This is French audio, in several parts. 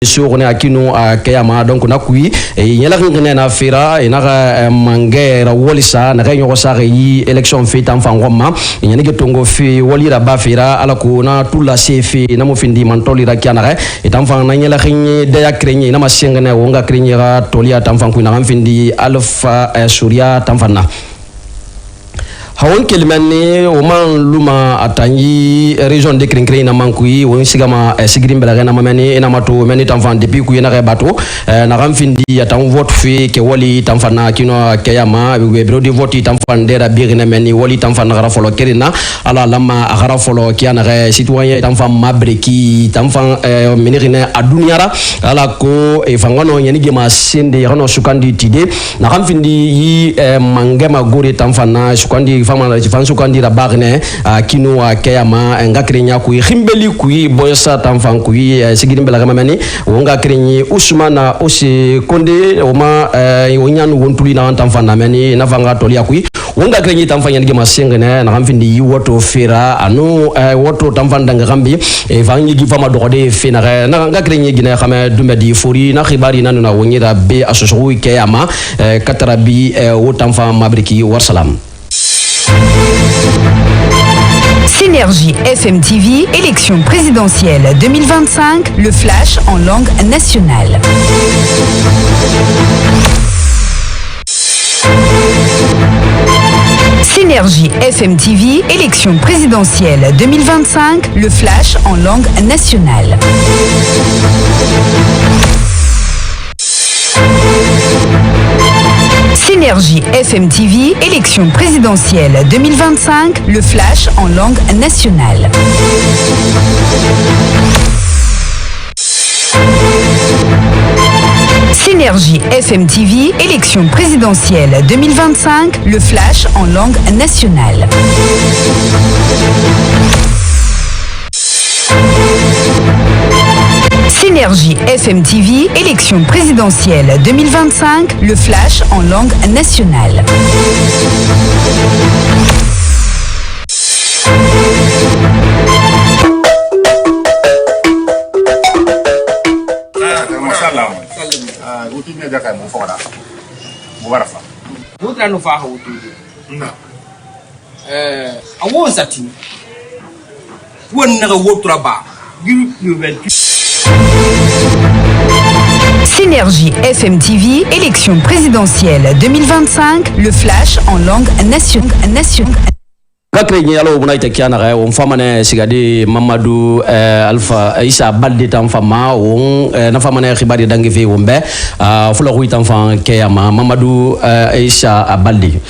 sur ne akino kayama donc na kui yela ngene na fira ina mangera wolisa na renyo sa yi election fait en fangoma nyani ke tongo fi wolira ba fira ala ko na tula sefi na mo findi man tolira kiana etam fang na nyela khinye de ya krenye na masengene wonga krenye ra tolia tam fang ku na findi alfa surya tam fanna hawon kelmani o man luma atanyi region de krinkri na mankui won sigama sigrim belaga na mamani na mato meni tamfan depuis ku na bato na ramfindi atam vote fi ke woli tamfana kino kayama we bro de vote tamfan dera birina meni woli tamfan na folo kerina ala lama agara folo kiana citoyen tamfan mabreki tamfan menirina adunyara ala ko e fangano nyani gema sende rano sukandi tide na ramfindi yi mangema gore tamfan na sukandi fama fansu kandi ra bagne kino kayama ngakrenya ku khimbeli ku boysa tamfan ku sigidin bela gamani wonga krenyi usmana osi konde oma wonyan wontuli na tamfan na mani na vanga tolia ku wonga krenyi tamfan yange masengene na kamfindi yi woto fera anu woto tamfan danga gambi e vangi gi fama dogode fena na ngakrenyi gina khama dumedi fori na khibari nanu na wonyira be asoso kayama katarabi wo tamfan mabriki warsalam. Synergie FM TV, élection présidentielle 2025, le flash en langue nationale. Synergie FM TV, élection présidentielle 2025, le flash en langue nationale. Synergie FM TV, élection présidentielle 2025, le flash en langue nationale. Synergie FM TV, élection présidentielle 2025, le flash en langue nationale. Synergie FM TV, élection présidentielle 2025, le flash en langue nationale. Synergie FM TV, élection présidentielle 2025, le flash en langue nationale. Gakrenyi alo bunaita kiana ga on famane sigadi Mamadou Alpha Isa Balde tam fama on na famane khibari dangi fe wombe fulo ko tam fan kayama Mamadou Isa Balde.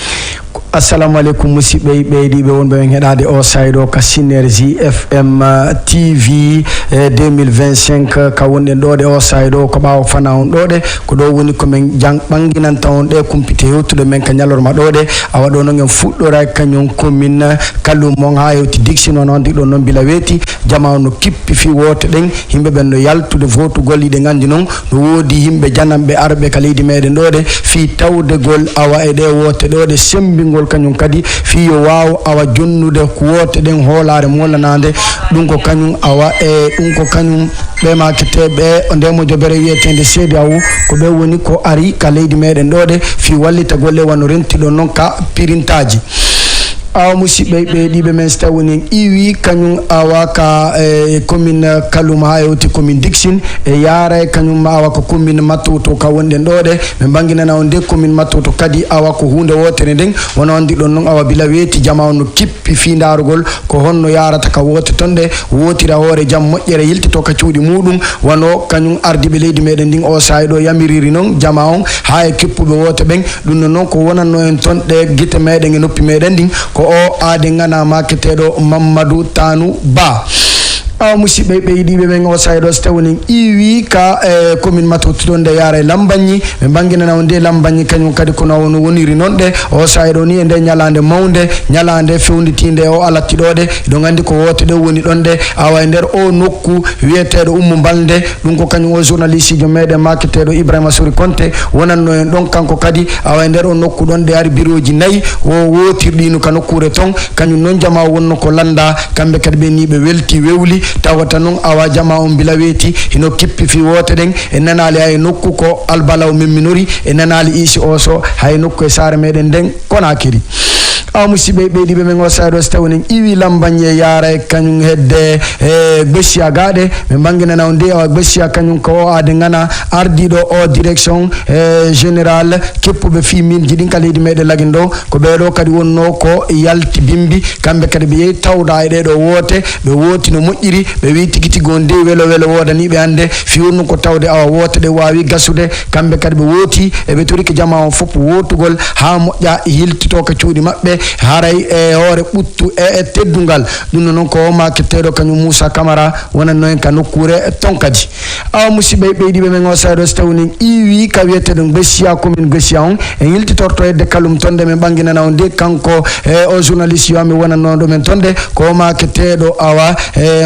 Assalamu alaikum musibe beedi be wonbe hedade o saydo ka Synergie FM TV 2025 ka wonde dode o saydo ko bawo fana on dode ko do woni ko men jang banginan tawon de kumpite yotude men ka nyalorma dode awado no ngem fuddora kanyon commune kallu mon ha yoti diction non di do non bila weti jama no kippi fi wote den himbe ben no yaltude votu golli de ngandi non no wodi himbe janambe arbe ka leydi meden dode fi tawde gol awa e de wote dode sembingol kanyum kadi fiyo waw awa jonnude ko wote den holare molanande dum ko kanyum awa e dum ko kanyum be maketebe ndemo jobere yetende sedi awu ko be woni ko ari ka leydi meden dode fi wallita golle wano rentido non ka pirintaji awa musibe be dibe men stawoni iwi kanyum awa ka commune kaluma hayoti commune Dixin e yara kanyum awa ko commune matoto ka wonde dode be bangina na onde commune matoto kadi awa ko hunde wotere den wono andi don non awa bila weti jama no kippi fi ndarugol ko honno yarata ka wote tonde wotira hore jam mojjere yiltito ka ciudi mudum wono kanyum ardi be leydi meden din o saydo yamiriri non jama on hay kippube wote ben dum non ko wonanno en ton de gite meden e noppi meden din ko o ade ngana maketedo Mamadou Tanu Ba musibe be yidibe be ngo saydo stawni iwi ka commune matoto donde yare lambagni be bangina na onde lambagni kanyum kadi ko no woniri nonde o saydo ni ende nyalande mawnde nyalande fewnditinde o alatti dode do ngandi ko wote do woni donde awa nder o nokku wietedo balde dum ko kanyum o journaliste jo mede maketedo Ibrahima Sori Konte wonanno en don kanko kadi awa nder o nokku donde ari biroji nayi o wotirdino ka nokkure ton kanyum non jama wonno ko landa kambe kadi be ni be welti wewli tawata non awa jama on bilaweti hino kippi fi wote den e nanali ay nokku ko albalaw memminori e nanali isi oso hay nokku e sare meden den Konakiri musibe ɓeydi ɓe men o sayɗo so tawni iwi lambagne yaara kañum hedde gbessiya gaɗe ɓe banginana o nde awa gbessiya kañum ko o ade gana ardiɗo o direction général keppuɓe fimilji ɗin kala leydi meɗen lagin ɗo ko ɓeɗo kadi wonno ko yalti bimbi kamɓe kadi ɓe yehi tawɗa e ɗeɗo woote ɓe wooti no moƴƴiri ɓe wi tigi tigi on nde welo welo wodaniɓe hande fiwonno ko tawde awa woote ɗe wawi gasude kamɓe kadi ɓe wooti eɓe tori ko jama on fof wootugol ha moƴƴa hiltito ko cuuɗi maɓɓe haray e hoore ɓuttu e teddungal ɗum noon ko maketteɗo kañum Moussa Camara wonanno en ka nokkure ton kadi awa musidɓe ɓeydiɓe men o sayɗo so tawni iwi ka wiyeteɗo Gbessiya commune Gbessiya on en yiltitorto hedde kalum tonde men ɓanginana o nde kanko o journaliste yomi wonanno ɗo men tonde ko maketteɗo awa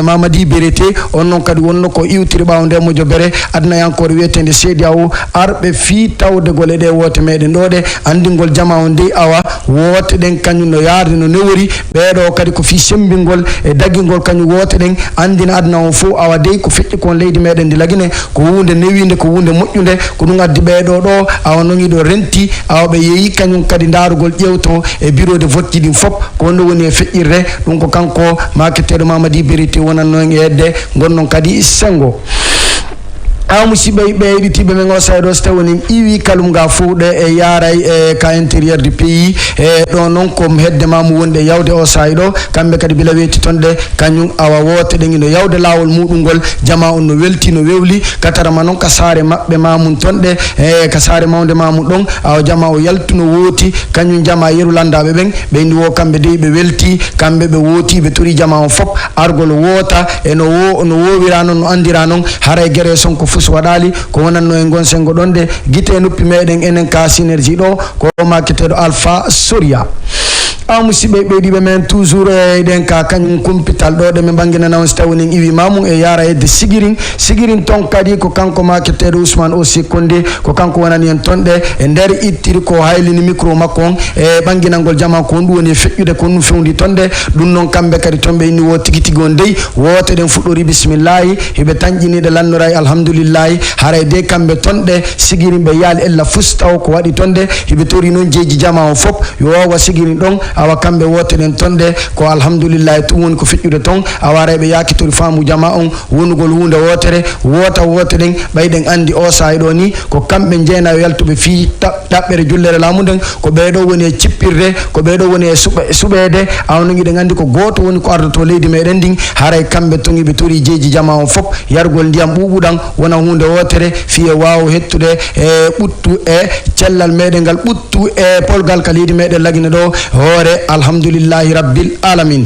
Mamadi Berete on noon kadi wonno ko iwtiri ɓawo nde mojo bere adnayankore wiyetede CEDEAO arɓe fi tawde gole ɗe wote meɗen ɗo ɗe andingol jama o nde awa wote ɗen kañum no yarde no newori ɓeɗo kadi ko fi sembingol e daggingol kañum wote ɗen andina adna on fof awa dey ko feƴƴi kon leydi meɗen ndi lagine ko hunde newinde ko hunde moƴƴude ko ɗum addi ɓeɗo ɗo awa nogiɗo renti awa ɓe yeehi kañum kadi darugol ƴewto e bureau de vote ji ɗin fof ko wonno woni e feƴƴirde ɗum ko kanko maketteɗo Mamadi Berete wonanno en e hedde gonnon kadi sengo musidɓe ɓeyɗitiɓe men o sayɗo so tawni iwi kalum ga fuuɗe e yaray e ka intérieur du pays e ɗo noon ko hedde mamu wonde yawde o sayɗo kamɓe kadi bila weeti tonde kañum awa wote ɗen ino yawde lawol muɗum ngol jama on no welti no wewli katarama noon ka saare maɓɓe mamum tonɗe e ka saare mawde mamum ɗon awa jama o yaltuno wooti kañum jama yeru landaɓe ɓen ɓe indi wo kamɓe dey ɓe welti kamɓe ɓe wooti ɓe tori jama on fof argol woota e no wowira noon no andira noon haray guere sonko fus waɗali ko wonanno en gon sengo ɗon de guite noppi meɗen enen ka synergie ɗo ko makketeɗo Alpha Soria musidɓe ɓeydiɓe men toujours eɗen ka kañum kumpital ɗo ɗe min banginana on so tawni iwi mamum e yara hedde sigirin ton kadi ko kanko makketeɗo Ousmane aussi Condé ko kanko wonani en tonɗe e nder ittiri ko haylini micro makko on e ɓanginalngol jama ko ɗum woni feƴƴude ko ɗum fewndi tonɗe ɗum noon kamɓe kadi toon ɓe inni wo tigi tigi on dey wote ɗen fuɗɗori bisimillahi heɓe tañƴiniɗe lannora e alhamdoulillahi haray de kamɓe tonɗe sigirin ɓe yaali ella fustaw ko waɗi tonɗe heɓe tori noon jeeji jama o fof yo wawa sigirin ɗon awa kamɓe wote ɗen tonɗe ko alhamdoulillahi tum woni ko feƴƴude toon awa reɓe yakitori faamu jama on wonugol hunde wotere woota wote ɗen ɓayɗen andi o sahay ɗo ni ko kamɓe jeena yaltuɓe fi ɗaɓɓere jullere laamu nden ko ɓeɗo woni e cippirde ko ɓeɗo woni e suɓede awno giɗen andi ko goto woni ko ardoto leydi meɗen ndin haray kamɓe toon ɓe tori jeeji jama on fof yargol ndiyam ɓuɓuɗan wona hunde wotere fiye wawa hettude e ɓuttu e cellal meɗen ngal ɓuttu e polgal ka leydi meɗen lagine ɗo hoore alhamdoulillahi rabbil alamin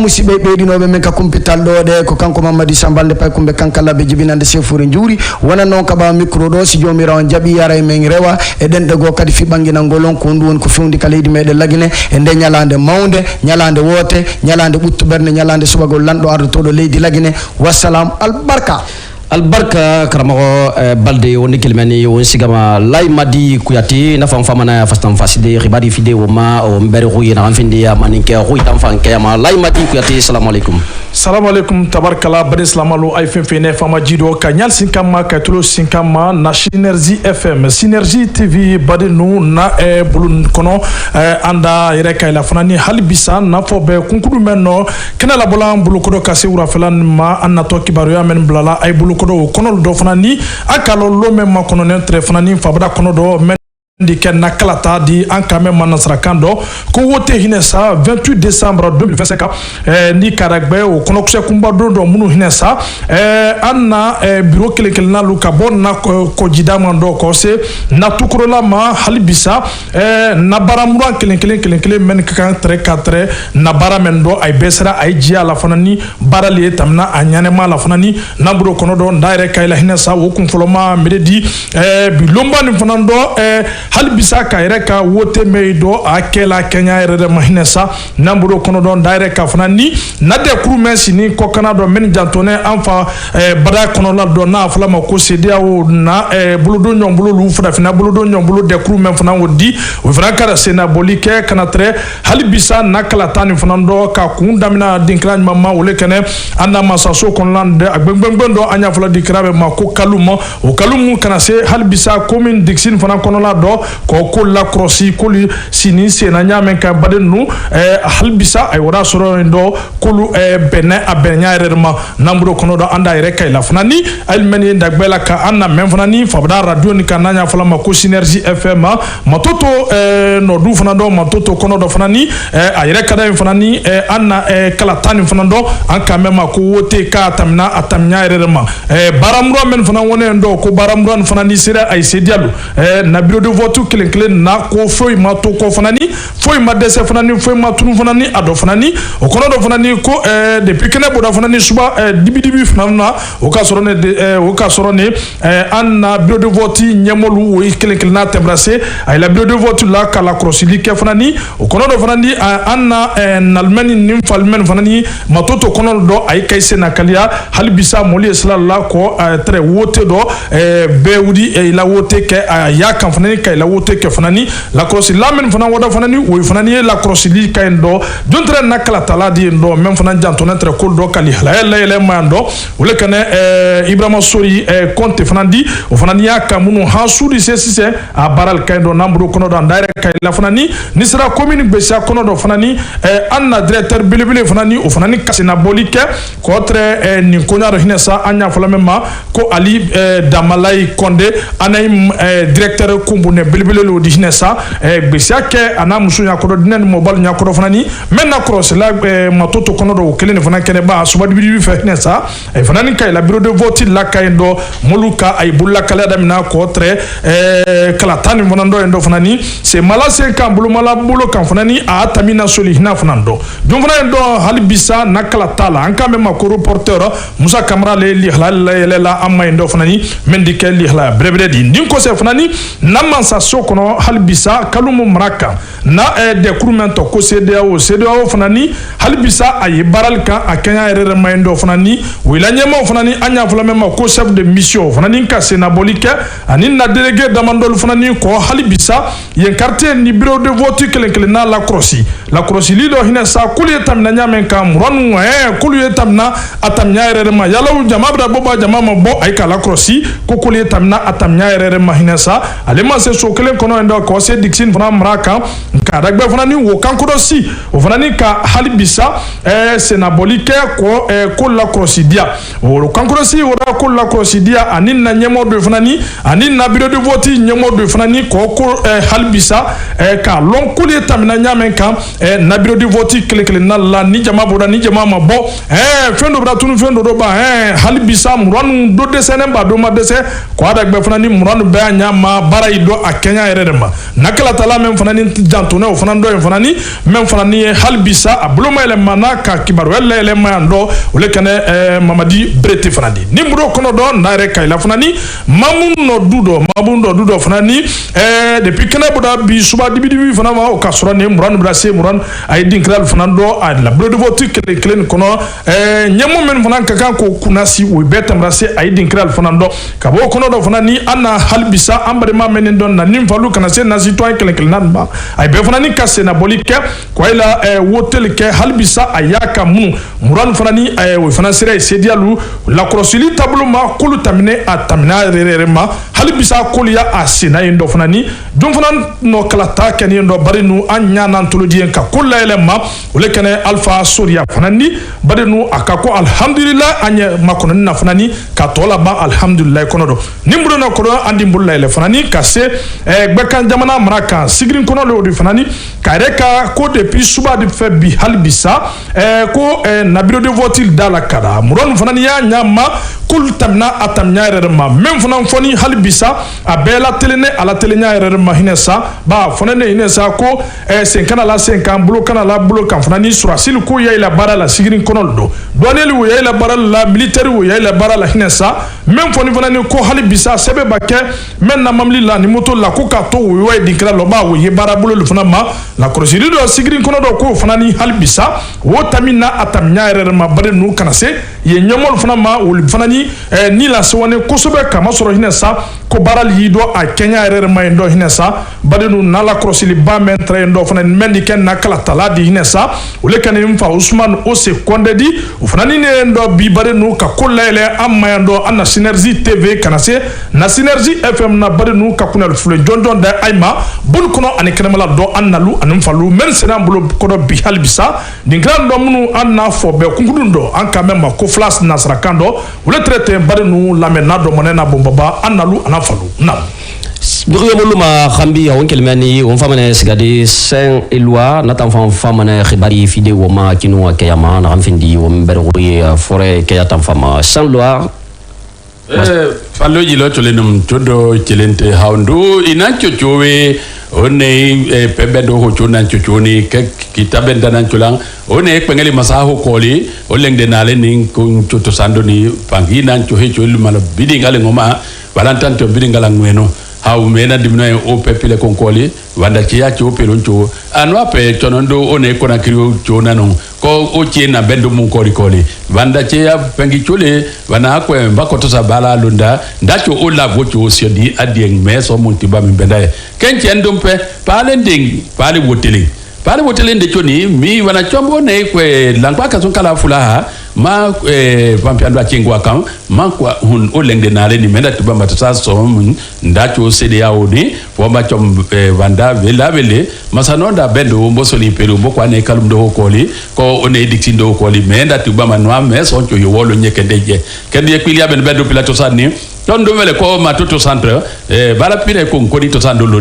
musidɓe ɓeyɗinoɓe men ka kumpital ɗo ɗe ko kanko Mamadou Sambalde pay kumɓe kankalaɓe jibinande sefure juuri wona noon ka ɓawa micro ɗo si jomirawo jaaɓi yara e men rewa e ɗenɗe goo kadi fi ɓanginalngol on ko ɗum woni ko fewndi ka leydi meɗen lagine e nde ñalande mawde ñalande woote ñalande ɓuttu ɓerde ñalande suɓagol lanɗo ardotoɗo leydi lagine wassalam albarka karamogo balde woni kilmeni won sigama lay madi kuyati na fam famana fastam faside ribadi fide o ma o mbere ruyi na findi ya maninke ruyi tam fanke ma lay madi kuyati assalamu alaikum tabarkala bani islamalu ay fene fama jido kanyal sinkama katulo sinkama na Synergie FM Synergie TV badenu na bulun kono anda ire kayla fanani halbisa na fobe kunkudu menno kenala bolan bulukodo kase wura felan ma annato kibaru ya men blala ay bulukodo kono do fanani akalo lo men ma kono nentre fanani fabada kono do men di ken kalata di ankame manasra kando ko wote hinesa 28 décembre 2025 ni karagbe o kono kuse kumba do munu hinesa anna bureau kele na luka bon na ko jidama do ko se na tukrola ma halibisa na baramura kele men kan 34 na baramen do ay besra ay jia la fanani barali tamna anyane ma la fanani na bureau kono do ndaire kayla hinesa wo kun foloma mededi bi lomba ni fanando halbisa ka yɛrɛ ka wote me do a kɛla Kenya yɛrɛ de mahinesa namburo kono don direct ka fana ni na de kuru mensi ni kokana do men jantone anfa bada kono la do na fala ma ko CEDEAO na buludo nyombulu lu fana fina buludo nyombulu de kuru men fana wodi o fana kara sena bolike kana tre halbisa na kala tani fana do ka kundamina dinkran mama wole kene anda masaso kono lande agbengbengben do anya fala dikrabe ma ko kalumo o kalumu kana se halbisa commune dixine fana kono la do ko la crossi kuli sini sena nyamen ka badenu halbisa ay wara soro ndo kulu bene abenya rerma namburo kono do anda reka ila fanani almeni ndagbela ka anna men fanani fabda radio ni kananya fala ma ko Synergie FM matoto no du fana do matoto kono do fanani ay reka da fanani anna kala tani fana do an ka mema ko wote ka tamna atamnya rerma baramro men fana wone ndo ko baramro fanani sira ay sedialu na bureau de vote kelen na ko foy mato ko fanani foy ma dese fanani foy ma tunu fanani ado fanani o kono do fanani ko depuis kene boda fanani suba dibi fanana o ka sorone anna bureau de vote nyamolu o kelen na tebrase ay la bureau de vote la kala crosili ke fanani o kono do fanani anna nalmeni nim falmen fanani matoto kono do ay kayse na kalia halbisa moli sallallahu ko tre wote do bewudi la wote ke ya kan fanani kay la wote ke fanani la crosili la men fanani wada fanani o fanani la crosili kay ndo dontre na kala taladi ndo men fanani janto entre ko do kali la mando wole kane Ibrahima Sori konte fanandi o fanani ya kamunu hasudi sesise a baral kay do nambro kono do direct kay la fanani nisra commune besa kono do fanani anna directeur bilibili fanani o fanani kasina bolike ko tre ni konya hinesa anya falamema ko Ali Damalai Konde anay directeur kumbune bilibili lo di hinesa besa ke ana musu nya ko do dinen mobile nya ko do fanani menna cross la matoto kono do kelen fanani kene ba suba dibi fe hinesa ay fanani kay la bureau de vote la kay do moluka ay bulla kala damina ko tre kala tani monando endo fanani c'est mala se kan bulu mala bulu kan fanani a tamina soli hina fanando dum fanani do halbisa nakala tala an kan ma ko reporter Musa Camara li halal la amma endo fanani mendi ke li hala brebre di ndim ko se fanani namansa sokono halbisa kalumu maraka na de kurumento ko CEDEAO fanani halbisa ay baral kan akanya erere mayndo fanani wilanyema fanani anya fulamema ko chef de mission fanani ka senabolike anin na délégué damandol fanani ko halbisa yen quartier ni bureau de vote kelen na la crossi lido hina sa kuli tamna nyamen kam ronu kuli tamna atamnya erere ma yalaw jamabra boba jamama bo ay ka la crossi ko kuli tamna atamnya erere ma hina sa alema se so kelen kono ndo ko se dixine fana maraka ka dagbe fanani wo kanko si o fanani ka halbisa senabolike ko la crossi dia o kanko si wora ko la crossi dia anin na nyemo do fanani anin na bureau de vote nyemo do fanani ko halbisa ka lon kuli tamina nyamen kam na bureau de vote kelen na la ni jama boda ni jama ma bo fendo bratunu fendo do ba halbisa muranu do desene ba do ma dese ko adagbe fanani muranu be nyama barai do akenya erema nakala tala men fanani jantone o fanando en fanani men fanani halbisa abloma ele mana ka kibaru ele mando ole kane Mamadi Brete fanani nimro kono do ndare kayla fanani mamundo dudo fanani depuis kene boda bi suba dibi fanama o kasura ne muran brase muran ay dinkral fanando ad la bureau de vote kelen kono nyamo men fanan kaka ko kunasi o betam brase ay dinkral fanando kabo kono do fanani anna halbisa ambare ma men don na nim falu kana se na citoyen kelen nan ba ay be fanani kasse na bolike ko ila wotel ke halbisa ayaka muran fanani o fanasira sedialu la crosili tablu ma kulu tamine atamina rerema halbisa kuliya asina endo fanani dum fanan no kalata kani endo barinu anya nan tuludien ka kulla elema ole kane alpha soria fanani barinu akako alhamdulillah anya makono na fanani ka tola ba alhamdulillah kono do nimbudo na kono andi mbulla ele fanani kase gbekan jamana maraka sigrin kono le odi fanani fanani kareka ko depuis suba de fait bi halbisa ko na bureau de vote dala kada muron fanani ya nyama kul tamna atamnya rerma même fanan foni halbisa abela telene ala telenya rerma hinesa ba fonene hinesa ko 50 la 50 bulo kana la bulo kan fanani surasil ko ya ila bara la sigirin konoldo doneli wo ya ila bara la militaire wo ya ila bara la hinesa même foni fanani ko halbisa sebe bakke men na mamli la ni moto la ko ka to wo wa dikra lo ba wo ye bara bulo le fana ma la crosiri do sigirin konodo ko fanani halbisa wo tamina atamnya rerma bare nu kana se ye nyomol fana ma wo fanani ni la sone kosobe kama soro hinesa ko baral yido a Kenya rerma ndo hinesa badenu nala krosili ba mentre ndo fana mendi ken na kala taladi hinesa ule kan mfa Usman o sekonde di fana ni ndo bi badenu ka kollele amma ndo ana Synergie TV kana se na Synergie FM na badenu ka kunal fule jonjon da ayma bun kono ani kremala do annalu anum falu men sena bulo kodo bi halbisa dingran do munu anna fobe kungudundo anka memma ko flas nasra kando ule traité badenu lamena do monena bombaba annalu anafalu na Biriyoluma khambi ya onkelmani on famane sigadi Saint Eloi natan famane khibari fide woma kinu akayama na ramfindi womberwi forêt kayatan fama Saint Eloi fallo jilo cholenum chodo chelente haundu ina chochowe one pebendo ho chona chochoni ke kitaben danan chulang one pengeli masaho koli olengde nale ning kun choto sandoni pangina chohe cholu malo bidingale ngoma balantan to bidingala ngweno how mena dimno o pepile konkoli wanda kia cho peloncho anwa pe tonondo one kona krio chona no ko o chena bendo mun koli wanda chia pengi chole wana akwe mbako tosa bala lunda ndacho o la vocho siodi adieng meso muntiba mbenda kenche ndompe pale nding pale woteling de choni mi wana chombo ne kwe langpa kazunkala fulaha ma pampiandwa chingwa kam ma kwa hun olengde nale ni menda tuba matasa so ndacho CDA oni wamba chom vanda vele masanonda bendo mbosoli pelu mbokwa ne kalumdo hokoli ko one dikindo hokoli menda tuba manwa meso cho yowolo nyekendeje kende kwilia bendo pilato sani tondo vele ko matoto centre bala pire ko ngodi to sandolo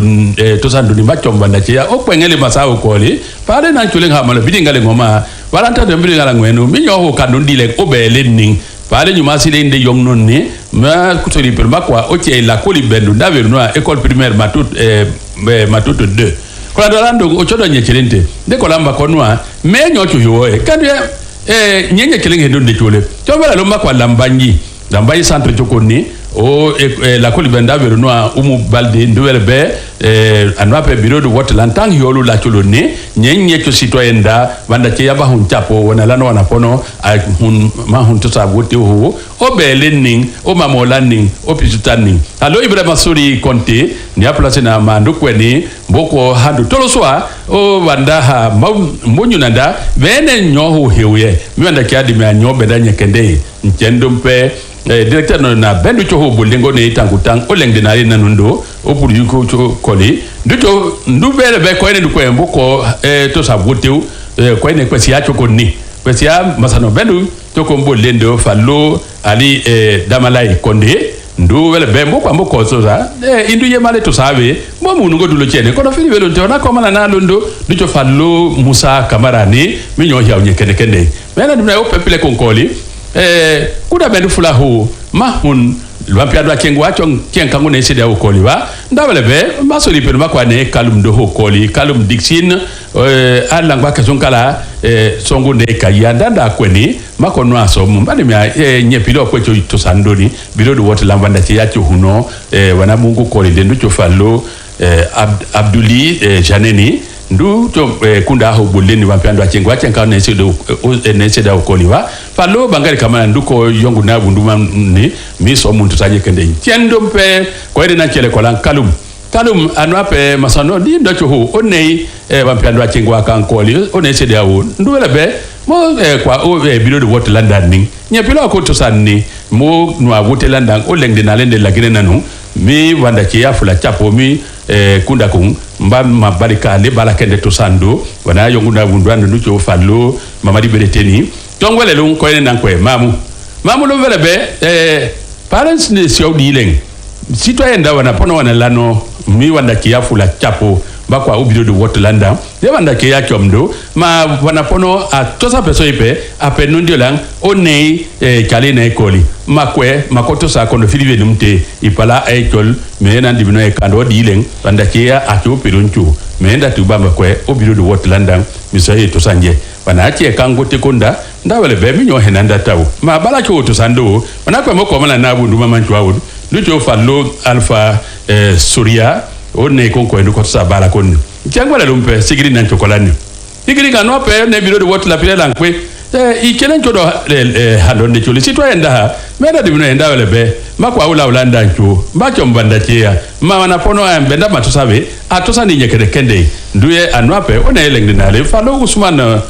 to sandoni machomba ndachia okwengele masao koli pale na chule ngamala bidingale ngoma walanta de bidingala ngwenu minyo ho kanondile obele ning pale nyuma sile inde yongnon ni ma kutoli per makwa oche la koli bendo ndave no école primaire matuto 2 kola dolando ochodo nyechelente de kolamba konwa menyo chuyo kande nyenye kelenge ndonde chule chobala lo makwa lambanyi centre chokoni o la kolibenda vero noa umu balde nduwelbe anwa pe bureau de vote lantang yolu la choloni nyenye cho citoyen da wanda che yaba hun chapo wana lano wana pono hun ma hun to sa vote ho o belening o mamolaning o pisutaning alo Ibrahima Sori Konte ni a place na mandu kweni boko handu toloswa o wanda ha mbonyu nanda vene nyoho hewye mi wanda kiadi me nyobe da nyekende nchendompe directeur na bendu cho bolingo ne tangutang oleng denari nanundo o pour yuko cho koli duto ndubele be ko ene du ko mboko to sa voteu ko ene ko sia cho konni ko sia masano bendu to ko bolendo fallo ali damalai konde ndubele be mboko so sa indu ye male to sabe mo munu go dulo chene ko no fili welo to na ko mala na londo duto fallo Musa Kamarani mi nyo ya nyekene kende mena dum na o pepele konkoli kuda bendu fula hu mahun lwampiadwa kengwa chong kenkangu ne sida ukoli wa ndabele be masoli pe makwa ne kalum do hokoli kalum dixin alangwa kazunkala songo ne kayanda nda kweni makono aso mbali mya nyepilo kwecho to sandoni bilo do wote lambanda che yacho huno wana mungu koli dendu cho fallo Abduli Janeni ndu to kunda ho boleni wampiandwa chengwa chenka ne sida ukoli wa fallo bangari kama nduko yongu na bunduma ni miso muntu tanye kende tiendo mpe ko ede na chele kolan kalum anwape masano di ndocho ho onei wampiandwa chengwa kankoli one sida ho nduwele be mo kwa o bilo de vote London ni nyepilo ko to sanni mo no vote London o lengde na lende lagine nanu mi wanda che yafula chapo mi kunda kun mba mabarika le bala kende to sando wana yongu na bundwana nducho fallo mamadi bereteni tongwele lu ko ene nankwe mamu lo vele be parents ne sio dileng citoyen da wana pono wana lano mi wanda kiafula chapo bakwa au bureau de vote landa de banda ke ya chomdo ma wanapono a tosa peso ipe ape nundio lang onei kale na ekoli makwe makoto sa kono filive numte ipala ekol mena ndibino e kando dileng banda ke ya acho perunchu menda tubamba kwe au bureau de vote landa miso to sanje bana ache kango tekonda ndawele be minyo henanda taw ma bala cho to sando bana kwa moko mana nabu nduma manchu awud lucho fallo alpha Surya onne konko endo ko sa bala kon jangwa la lumpe sigiri nan chokolani sigiri ga no pe ne biro de wot la pile lankwe i kelen chodo halonde choli citoyen da mena de bino enda wele be makwa ula ndanchu mbacho mbanda chia ma wana pono mbenda matusabe atosa ni nyekede kende nduye anwape one elengde nale falo Usman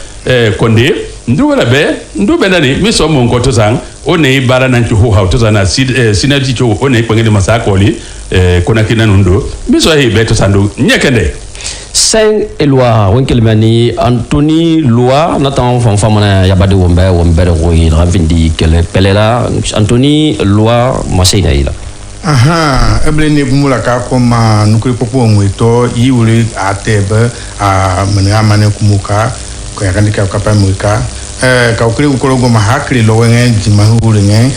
Konde nduwele be ndube nani miso mongo to sang one bala nanchu ho ha to sana synergy cho one kwengele masakoli kona kina nundo miso he beto sandu nyekende Saint Eloi Winkelmani Anthony Loi natan famana yabade wombe royi ravindi kele pelela Anthony Loi masina ila ebleni gumula ka koma nukuri popo ngweto yiwuri atebe a mena mane kumuka ko yakandika kapa muka ka ukuri ukologo mahakri lowenga jimahuri nge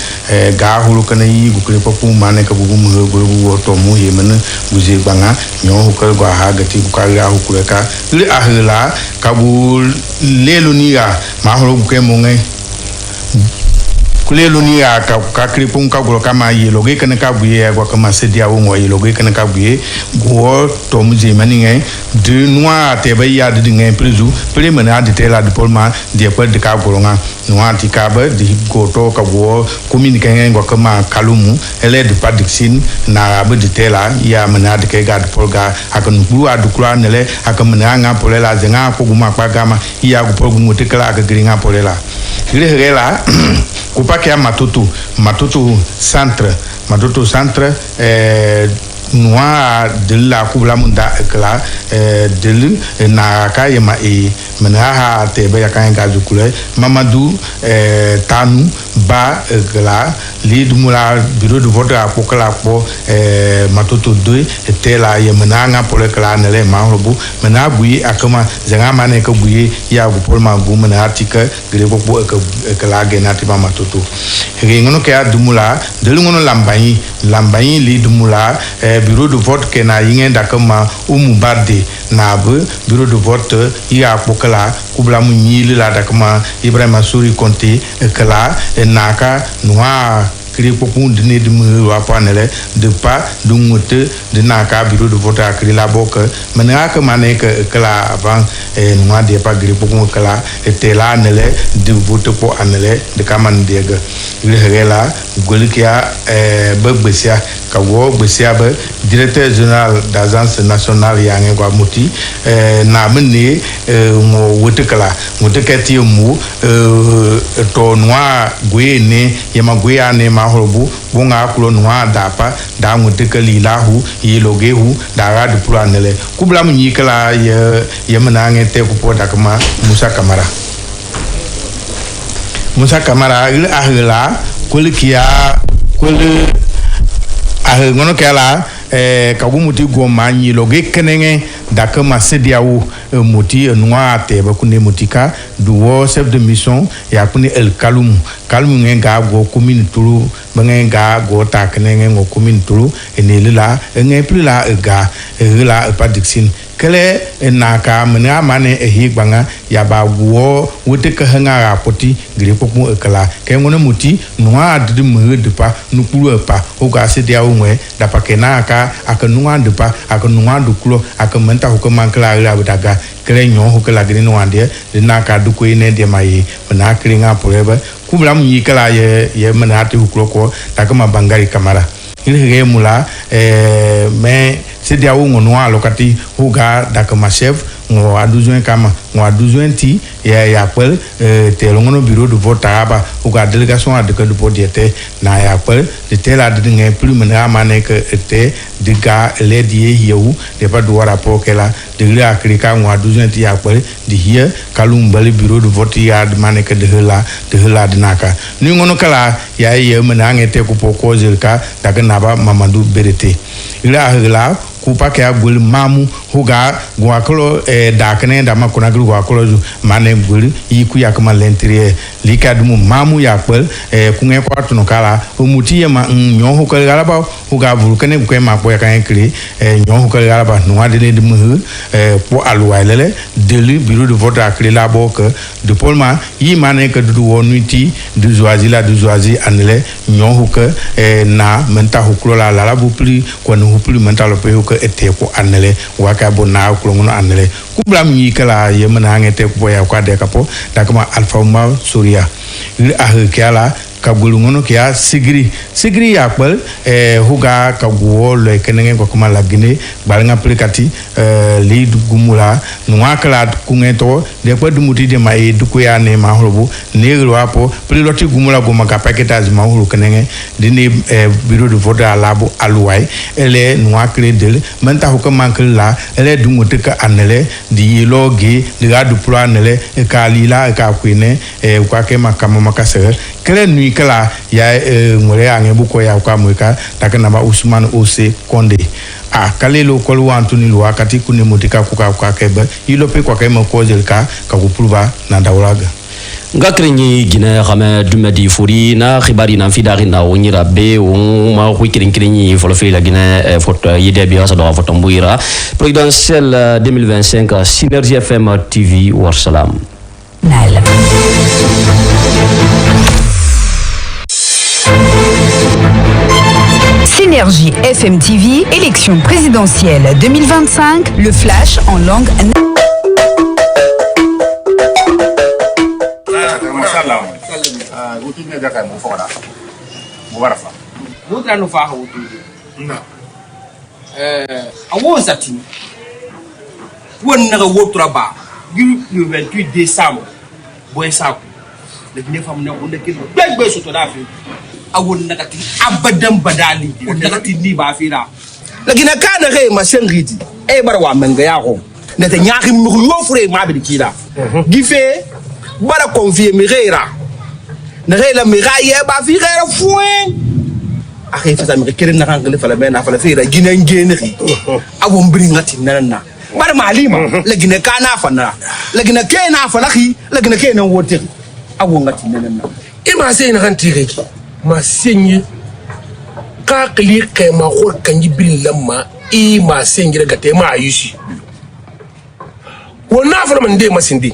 ga hulu kana yi ukuri popo mane ka bugu mu go to mu yemene buzi banga nyo hukal go ha gati ku ka ya hukuleka li ahla ka bu lelu niya mahulu ku mu nge kulelo ni ka kripun ka golo kama yeloge kana ka buye gwa kama sedia wo yeloge kana ka buye go to muzi maninge de noa te ba ya de nge prezu premena de tela de polma de pa de ka golo nga noa ti ka ba de go to ka go communique nge gwa kama kalumu ele de padixin na ba de tela ya mena de ke ga de polga akon bu adu kula nele akamena nga polela zenga ko guma pa gama ya go polgu mutekala ka gringa polela ile la kupake ya matutu centre noa de la kubla munda kala de na ka yema menaha te be ya kan ga jukule Mamadou Tanu ba kala lead mula bureau de vote a pokala po matutu 2 tela yemena nga pole kala nele mahrobu mena bui akama zanga mane ka bui ya bu pol ma bu mena article gre bo kala ge nati ba matutu re ngono ka dumula de ngono lambayi lead mula bureau de vote ke na yingen dakama umubarde na bu bureau de vote ya pokala kubla mu nyili la dakama Ibrahima Suri Konte kala naka noa kri popun dine de mu wa panele de pas dungote de naka bureau de vote akri la boka menaka mane ke kala avant noa de pas gri popun kala etela nele de vote po anele de kaman dega rela golikia begbesia kawo gbesia be directeur général d'agence nationale yange kwa muti na mene mo wotekala wotekati mu to noa gwene yema gweane ma horobu bonga kulo noa dapa da wotekali lahu yelogehu da ra de planele kubla mu nyikala yemana ngete ku poda kama Musa Kamara il ahla kulikia kul ngono kala kagumuti goma nyi loge kenenge dakama sediawu muti noa te ba kunde mutika duwo chef de mission ya kuni el kalum ngenga go commune tulu bangenga go ta kenenge go commune tulu enelila ngeplila ga la padixin kele naka mena mane higbanga ya ba wo wote ka hanga rapoti gre popu ekala ke ngono muti noa de mu de pa nukulu pa o ga se dia onwe da pa kenaka akanua de pa akanua dukulo akamenta ho kama kala ra daga kele nyo ho kala gre no ande de naka du ko ine de mai mena kringa poreba kubla mu yikala ye mena ti hukulo ko takama bangari kamara ile mula me c'est dia où on a locati huga dakama chef on a 12 kama on a 12 ti ya appel te longono bureau de vote aba huga délégation a de podiete na ya appel de tela de ngai plus mena mane que te de ga le die hiou de pas do rapport que la de la krika on a 12 ti appel de hier kalum bali bureau de vote ya de mane que de la de naka ni ngono kala ya ye mena ngete ko poko zelka daga naba Mamadou Berete ila kupa ke agul mamu huga guakolo dakne da makona gru guakolo mane gul yiku yakama l'intérieur likadumu mamu yakpel kunge kwatu no kala umuti ma nyo hukal galaba huga vulkane kwe makpo yakan kri nyo hukal galaba no adene de mu po alwa lele de bureau de vote akri la bok de polma yi mane ke du wonuti du zoazi anele nyo huka na menta huklo la la bu pli ko no hupli menta lo pe huka ete ko anele waka bo na ko ngono anele kublam yi kala yemna ngete ko ya kwa de kapo dakama alfa ma suria ahkala kabulu ngono kia sigri yakbal huga kaguo le kenenge ko kuma lagine balanga plikati li gumula nuwa kala kungeto de ko dumuti de mai duko ya ne ma holobu ne ro apo priloti gumula goma ka paquetage ma holo kenenge dini bureau de vote alabo aluwai ele nuwa kle del menta hukka mankle la ele dumuti ka anele di logi de ga du pro anele ka lila ka kwine kwa ke makama makase kele nui kala ya ngore ange buko ya kwa mweka takana ba Usman Ose Konde kalelo kolu antuni lo wakati kune mutika kuka kwa kebe ilope kwa kema kozelka ka kupulba na dawlaga ngakrenyi gina xame dumedi furi na xibari na fidari na wonyira be o ma xuikirin kirinyi folofe la gina foto yede bi asa do foto mbuira présidentielle 2025 Synergie FM TV Warsalam Nal. Synergie FM TV, élection présidentielle 2025, le flash en langue le 28 décembre, le 9 awon nakati abadan badali nakati ni ba fira lagina kana re masengiti e barwa menga ya ko ne te nyaaki mu yo fure ma bi kila gife bara confier mi reira ne reila mi raye ba fi reira fuen akhay fa mi kere na kan fa la mena fa la fira gina ngene ri awon bri ngati nanana bara malima lagina kana fa na lagina kena fa la khi lagina kena wote awon ngati nanana ima sai na kan tireki ma senye ka kli kai ma ko kan yi bin lamma ma senye daga te ma ayushi wona fa man de masindi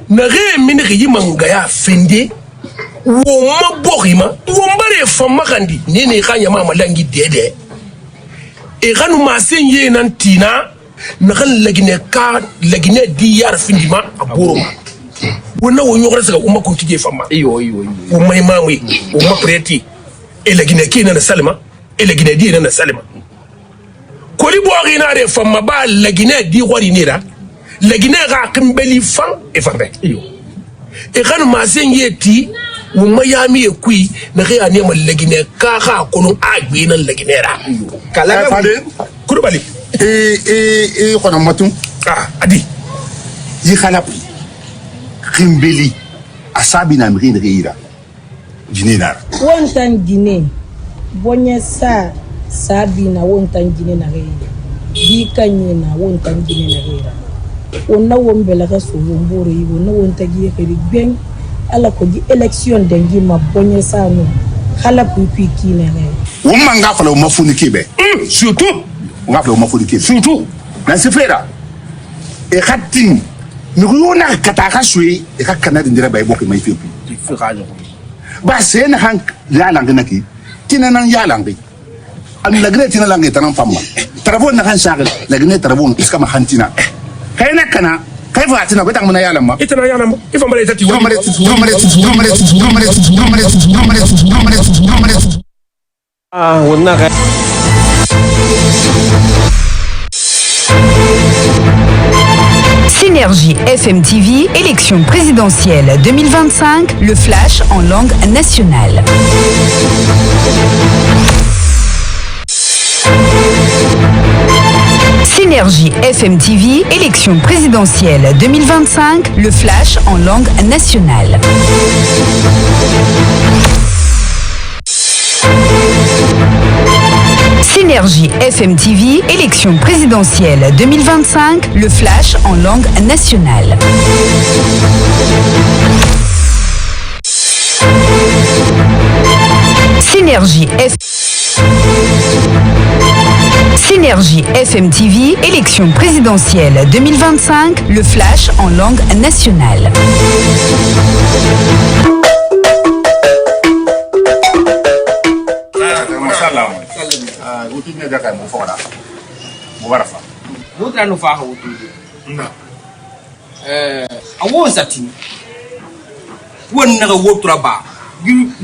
na re min ri yi manga ya fende wo ma bokhima wo mbare fa makandi ne kanya ma malangi dede kanu ma senye nan tina na kan lagine di yar findi ma aboro wona wo nyogre saka umma ko tije fama iyo umma imamwi umma preti elegine kina na salima elegine di na salima ko li bo rina re fama ba legine di wari nira legine ga kimbeli fan e fambe iyo kan ma sengeti umma yami e kui na re ani ma legine ka kono agbe na legine ra kala fade kurubali kono matum adi yi khalapi Kimbeli asabi na mrin reira jinena wontan gine bonye sabi na wontan gine na reira di kanye na wontan gine na reira onna wombela ka so womboro yi wonna wonta gi khiri ben ala ko di election dengi ma bonye sa no khala pupi ki na reira womma ngafala o mafuni kibe surtout ngafala o mafuni kibe surtout na sefera e khatin Nuruna kataka sui e ka kanadi ndira bay bokki may fipi fi xajo ba sen han la lang ki tina nan ya lang bi am la gre tina lang tan famma tarabon na han shagal la gre tarabon iska ma hantina kayna kana kay fa tina ko tang mana ya lam ma itana ya lam ma ifa mare tati wonna ka Synergie FM TV, élection présidentielle 2025, le flash en langue nationale. Synergie FM TV, élection présidentielle 2025, le flash en langue nationale. Synergie FM TV, élection présidentielle 2025, le flash en langue nationale. Synergie FM TV, élection présidentielle 2025, le flash en langue nationale.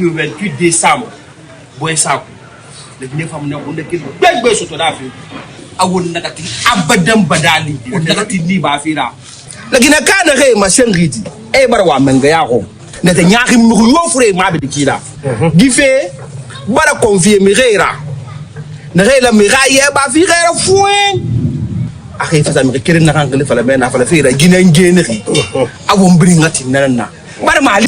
Le 28 décembre, boy sa le ne fam ne ko ndeke daj boy soto da fi awon nakati abadan badali nakati ni ba fi da lagina kana re ma sengiti e barwa menga ya ko ne te nyaaki mi ko yofure ma be kila gife bara confier mi reira ne reila mi raye ba fi reira fuen akhay fa mi kere na kan fa la ben fa la fi ra gina ngene ri awon bri ngati nanana bara ma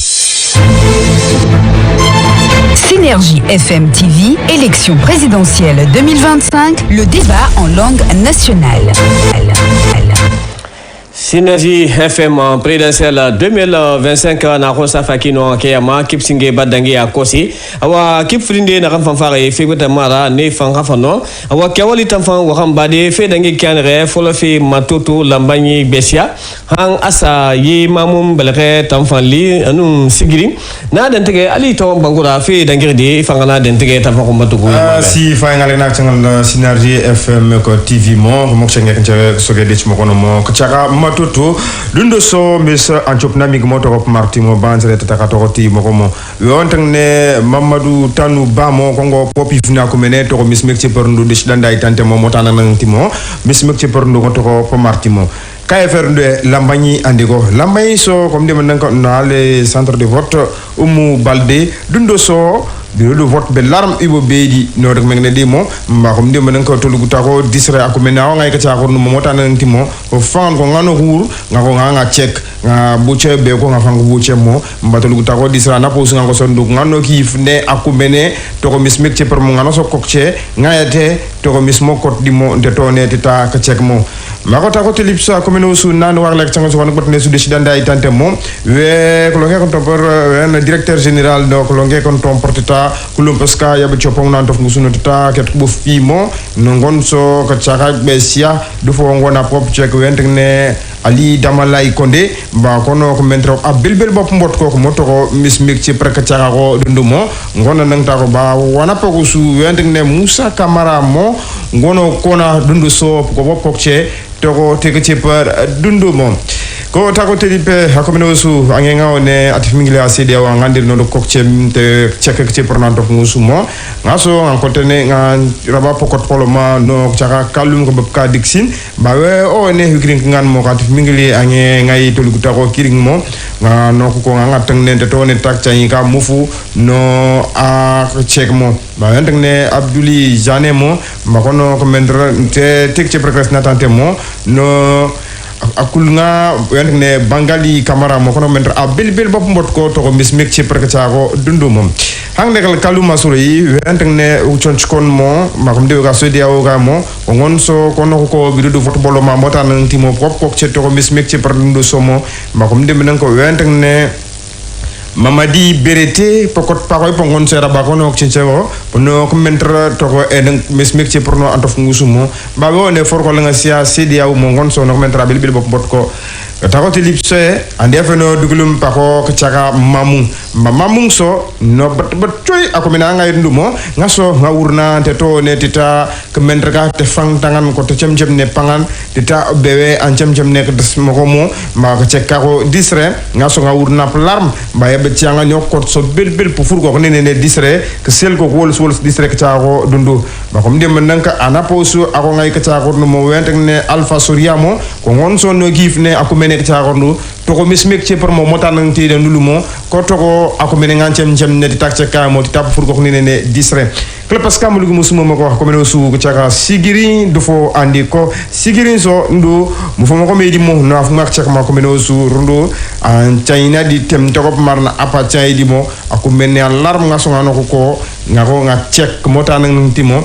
Synergie FM TV, élection présidentielle 2025, le débat en langue nationale. Synergie FM présidentielle 2025 na khosa fakino kiyama kip singe badangi akosi awa kip frinde na kan fanfare fegota mara ne fanga fano awa kewali tamfan wa bade fe dangi kanre folo fi matutu lambani besia hang asa yi mamum belre tamfan li anu sigiri na dentege ali to bangura fe dangi di fangana dentege tamfan ko matugo si fangale na changal Synergie FM ko TV mo chenge kan soge de mo kono mo chaka matoto dundo so mis anchopna mig moto ko martimo banzere tata to ti mo ko mo wontangne Mamadou Tanu Bamo kongo popi fina ko mene to ko mis mekti porndu de danda itante mo motana nan timo mis mekti porndu to ko po martimo KFR de Lambagny andiko Lambagny so comme de man ko na le centre de vote Oumou Baldé dundo so bureau de vote be larm ibo beedi no rek mengne di mo mba ko ndem nan ko tolu gutako disra ko mena ngay ka ta ko no mota nan timo o fan ko ngano hur ngako nga check nga buche be ko nga fango buche mo mba tolu gutako disra na pos nga ko sondu ngano kif ne akumene to ko mismek ci per mo ngano so kokche ngayate to ko mismo kot di mo de to ne tita ka check mo mako ta ko telipsa ko meno su nan war lek tango so won botne su de danda itante mo we ko nge ko to por en directeur général do ko nge ko to portita kulum paska ya be chopong nan tof musuno tata ket bu fimo nongon so ka chaka besia du fo ngona pop check wentne ali damalay konde ba kono ko mentro abelbel bop mbot ko moto ko mismik ci preka chaka ko dundumo ngona nang ta ko ba wana poko su wentne Moussa Camara mo ngono kona dundu so ko bop ko che to ko teke ci par dundumo ko tako telipe hakomeno su angenga one atifingile asidi wa ngandir no kokche te cheke ke pornanto musumo ngaso ngankotene ngan raba pokot poloma no chaka kalum ko babka dixin bawe o ne higrin ngan mo atifingile ange ngai toluguta ko kiring mo ngano ko ngatang ne to ne tak chani ka mufu no a chek mo bawe ne Abdouli Jane mo makono ko mendra te tekche progress natante mo no akulnga wentne Bangali Camara mo kono mentra a belbel bop mbot ko to mismek ci perka ko dundu mom hang negal kaluma suri wentne uchonch kon mo makum de ga sodi awo ga mo ngon so kono ko bidu vote bolo ma mota nan timo pop ko ci to mismek ci per dundu somo makum de men ko wentne Mamadi Berete pokot pakoy pongon sera bakono chinchewo no commentra to ko en mismek ci porno antof ngusumo ba wone for ko nga sia sedia mo ngon so no commentra bil bop bot ko tako tilipse ande feno dugulum pako kachaka mamung so no bat coy akomina ngay ndumo ngaso ngawurna te to ne tita commentra te fang tangan ko te cem ne pangan tita bewe an cem ne ko des moko mo ma ko cekka ko disre ngaso ngawurna larm ba be tianga nyokot so bil pour furgo ko ne disre ke sel ko wol disre ka taako dundu ba ko ndem nanka anaposu ako ngay ka taako no mo wentek ne Alpha Soriamo ko ngon so no gif ne akumene ka taako ndu to ko mismek ci pour mo motan ti de ndulumo ko to ko akumene ngancem ne di tak ka mo ti tap furgo ko ne disre club parce que mo lugu musuma mako ko meno su ko tiaka sigiri do fo andi ko sigiri so ndu mo fo mako meedi mo na fu mak tiaka mako meno su rundu an China di tem to ko marna apa chay di mo aku menne alarm nga songa no ko ngako nga check mota nang timo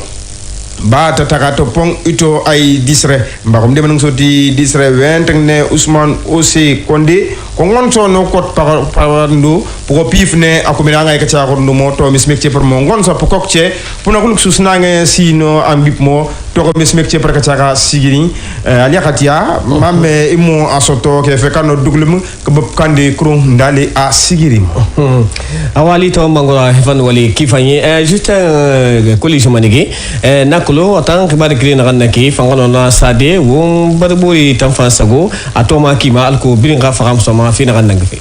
ba tataka to pong ito ay disre mbakom de manung soti disre wenteng ne Ousmane Ose Konde ko ngon so no kot parandu ko pifne akumina ngai kacha ko mo to mismekche per mo ngon so pokokche puna kuluk susnange sino ambip mo to ko mismekche per kacha sigiri ali khatia mamme imo asoto ke fe kanu duglum ko bob kande krum ndale a sigiri awali to mangora hefan wali kifanye juste collision manigi nakulo atang kibari krina kanaki fangano na sade won barburi tamfa sago atoma kima alko biringa fagam soma fina kanangi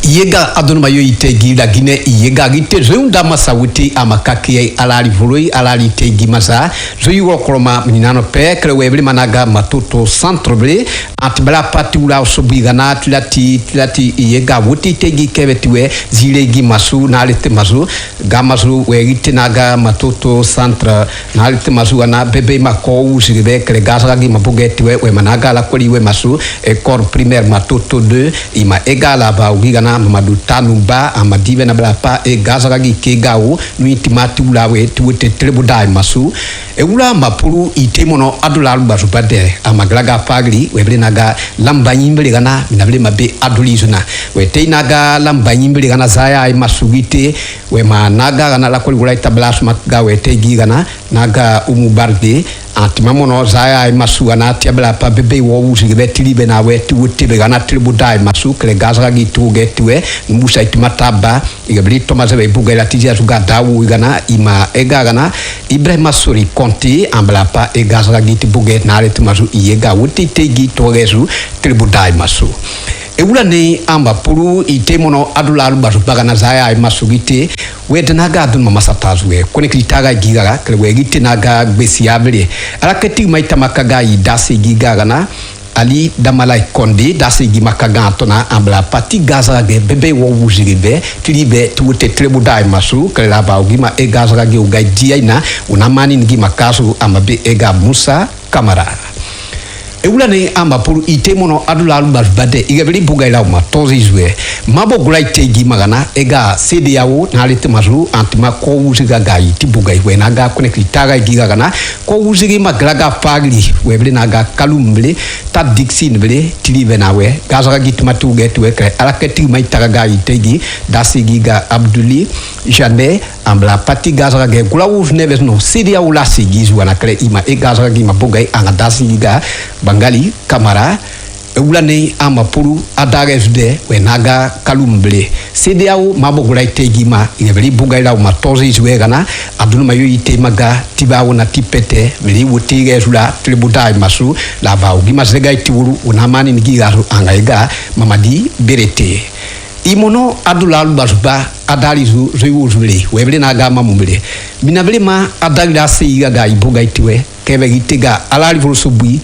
yega adonu mayo itegi la Guinée yega gite zeunda masawuti amakaki alali voloi alali tegi masa zoyu kroma minano pekre webli managa matoto centre blé atbala patula sobigana tilati yega wuti tegi kebetiwe zilegi masu nalite masu gamasu wegite naga matoto centre nalite masu ana bebe mako sibe kre gasagi mabugetiwe we managa la koliwe masu école primaire matoto 2 ima egala ba ugigana Mamadou Tanouba amadive na blapa e gazaragi kegao nuitimati ulawe tuwete trebudai masu e ula mapuru itemono adula lubazubade amaglaga pagli weblenaga lamba nyimbele gana minabele mabe adulizuna wete naga lamba nyimbele gana zaya ay masugite we managa gana la koli tablas matga wete gigana naga umubarde antimamono zaya ay masu ana tiabla pa bebe wo uzi betili bena wetu wutebe gana tribudai masu kle gazragi tugetwe musa itimataba igabli Thomas be bugela tijia suga dawu gana ima ega gana Ibrahima Sori Conte ambla pa e gazragi tibuget na le tumasu iega wuti tegi togesu tribudai masu Eula ne amba puru itemono adulalu bazubagana zaya ay masugite wetenaga adun masatazwe konekritaga gigaga kle gite naga besiable alakati maita makaga idase gigaga na ali damalai Konde dase gimakaga tona ambla pati gaza ge bebe wo wuziribe tilibe tuute trebudai masu kle laba ugima e gaza ge ugai diaina unamani ngima kasu amabe ega Musa Kamara Eula ne amba puru itemono adulalu bazbade igabeli bugaila uma tozizwe mabo gulaite gimagana ega CDAO nalite mazu antima ko uziga gai tibugai we naga konekritaga gigagana ko uzigi maglaga pagli webele naga kalumble tad dixin bele tilive nawe gazaga gitmatu getwe kre alakati maitaga gai tegi dasigiga Abduli Jane ambla pati gazaga ge gulawu neves no CDAO la sigizwa wana kre ima e gazaga gima bugai anga dasigiga Bangali Kamara Eulane amapuru adagesde wenaga kalumble CDAO mabogulai tegima inebeli bugaila umatozi zwegana adunu mayo itemaga tibawo na tipete beli wotige zula tribudai masu lava ugima zega itiwuru unamani ngigaru angaiga Mamadi Berete imono adulalu bazuba adalizu zuyuzule webele naga mamumble minabele ma adalila seiga ga ibuga itiwe kebe gitega alali volsobui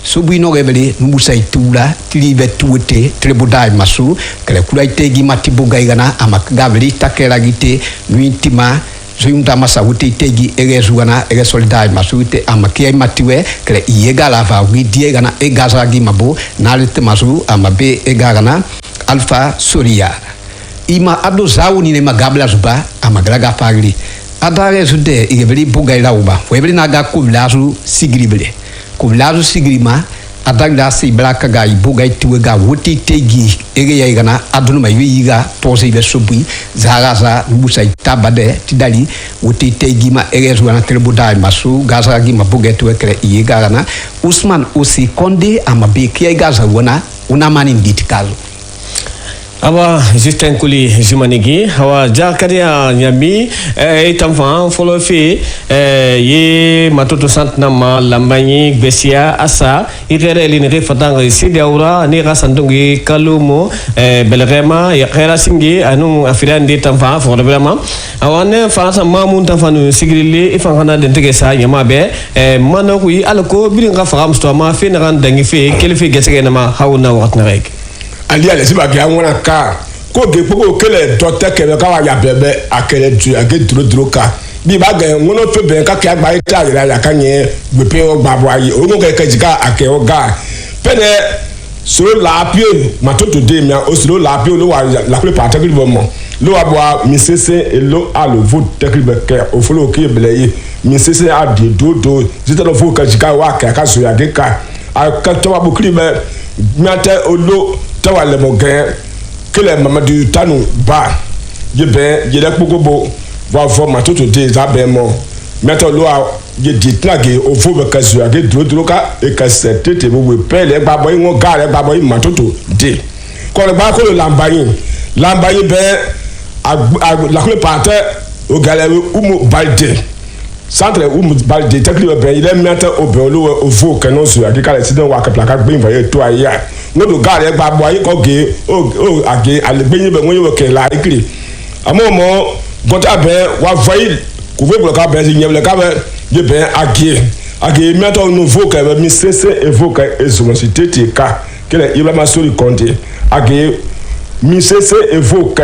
Subi no rebele musa itula tilibe tuete trebudai masu kale kulaite gi matibuga igana amakgaveli takela gite nuitima zuyunda masa wuti tegi egezuana egesoldai masu te amakia matiwe kale iega lava widi gana egaza gi mabo nalite masu amabe egagana Alpha Soria ima ado zauni ne magabla zuba amagraga fagli adare zude igeveli buga ilauba webeli naga kublazu sigribele Kublazu sigrima adagda si blaka ga ibuga ituga wuti tegi ege yaigana adunuma yiga tosi be subui zagaza musa itabade tidali wuti tegi ma ege zuana telbudai masu gaza gi mabuga tuekre yiga gana Ousmane Ose Konde amabe kia gaza wana unamani nditikazo Awa Justin Kuli Jumanigi hawa jakaria nyami itamfa follow fi ye matoto sant nama lambanyi besia asa irere lini refatanga sidiaura ni rasandungi kalumo belrema ya khera singi anu afirandi tamfa fo vraiment awane faransa mamun tamfa no sigrili ifangana dentege sa nyama be manokui alko biringa fagam sto ma fi naran dangi fi kelfi gesege nama hawna watna rek ali ale siba ke anwana ka ko ge poko kele docteur kele ka wa ya bebe akele tu age dro ka bi ba ge wono to be ka ke agba ita ya ka nye gbepe o gbabo ayi o mo ke jika ake o ga pene so la pie matoto de mi o so la pie lo wa la ple pa tekri bo mo lo wa bo mi sese elo alo vote tekri be ke o folo ke bele yi mi sese a de do zita no vo ka jika wa ka so ya de ka a ka to wa bukri me miate olo to wa le mo gen kele Mamadou Tanu ba ye ben ye da pogobo va fo matoto de za ben mo miate olo a ye ditnage o vo be ka so ya de do ka e ka setete bo we pele gba boy won ga re gba boy matoto de ko le ba ko lambayin be la clé parte au galère Umu Balde centre Umu Balde technique ben il est mettre au bureau au faux canon sur la décalé c'est donc wa ka plaque bin va toi ya no do gare gba boy ko ge o age ale bin be won ke la écrit à moment gota ben wa voyer couvrir pour ka ben il le ka ben je ben age mettre au nouveau ka ben mi cc évoque et sur cité ka que il va m'assurer compter age mi cc évoque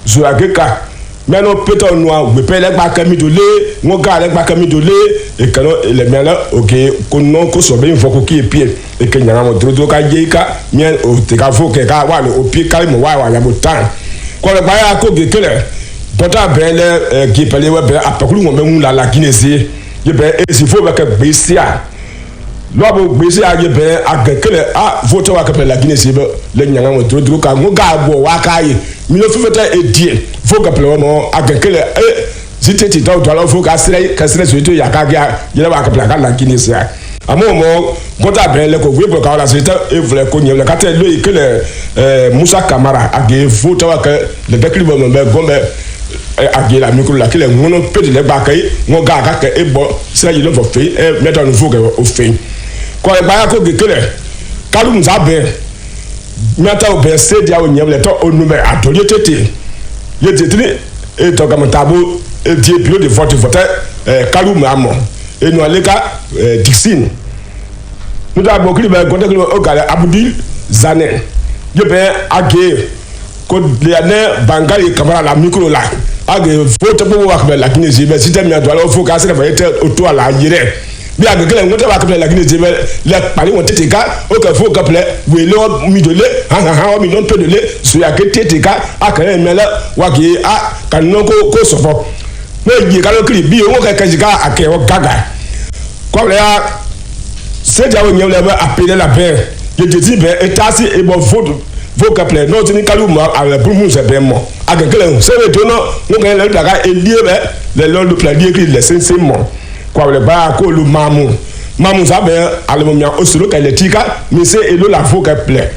Zoageka meno peto noa we pele gba kami dole ngo ga le gba kami dole e kano le mena oke ko non ko so be info ki epie e ke nyana mo dro ka jeika mien o te ka fo ke ka wa lo opie kali mo wa ya botan ko le ba ya ko ge kele bota bele ki pele we be apakulu mo me la kinesi ye be e si fo be ka besia lobo gbese agebe agekele a voto wa kapela Guinée be le nyanga mo dro ka ngo ga bo wa kai mi no fufeta edie fo kapela mo agekele ziteti taw to la fo ka sere so to yakaga je la wa kapela ka la Guinée sia amo mo gota be le ko webo ka la sita e vle ko nyele ka te lo ikele Moussa Camara age voto wa ka le deklibo mo be gombe age la micro la kele ngono pede le ba kai ngo ga ka e bo sere je lo fo fe meto no fo ke o fe ko e baya ko gekele kalu mzabe miata obe sedia onyemle to onume atoli tete ye tetri e to gamtabo e die bio de vote kalu mamo e no aleka Dixine nuda bokri be gonde o gale Abdul Zanen ye be age ko leane bangali kamara la micro la age vote bo wa be la Guinée be système ya do ala fo ka se be te oto ala yire bi agekele ngote ba kapele la Guinée le pali won tete ka o ka fo kapele we lo mi dole ha mi non pe dole so ya ke tete ka akere mele wa ki a kan no ko sofo no ji ka lo kri bi o ka kajika ake o gaga ko le a se ja wo nyele ba appeler la paix je te dis be etasi e bo vo kapele no tini kalu ma ala brumu se be mo agekele se we to no ngo ka le daga elie be le lo le plan die kri le sense mo kwa le ba ko lu mamu sabe alemomia osuro ka le tika mi se elo la voka ple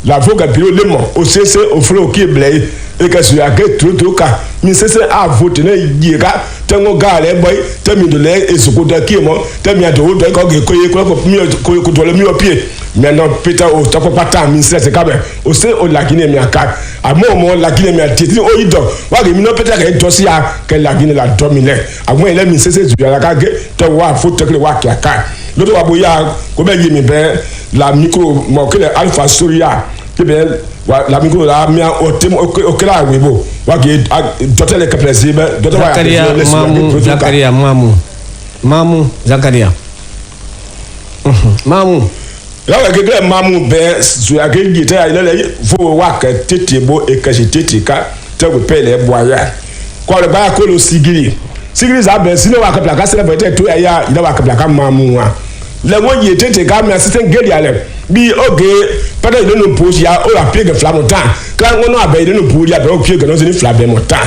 la voka bio le mo o sese o flo ki ble e ka su ya ke tru ka mi sese a vote na yika tengo ga le boy temi do le esuko da ki mo temi ado do ko ge koye ko mi ko do le mi o pie mais non Peter o to pata mi sese ka be o se o la Guinée mi aka amo mo la Guinée mi atiti o ido wa ge mi no Peter ke dosi ya ke la Guinée la dominer amo ele mi sese ju ya ka ge to wa foot ke wa ki aka lodo wa boya ko be yimi be la micro mo ke Alpha Soria ke be wa la micro la mi o tem o kra webo wa ge dotele ke plaisir dodo wa Zakaria mamu Zakaria mamu la ke mamu be su ya ke gite ya ile fo wa ke tetebo e ke tete ka te go pele boya ko le ba ko lo sigiri za be sino wa ka plaka sele bete to ya ida wa ka plaka mamu wa le won ye tete ka mi assistant geli ale bi oge pada ile no post ya o la pege flamontan ka ngono abe ile no post ya be o pege no ni flabe montan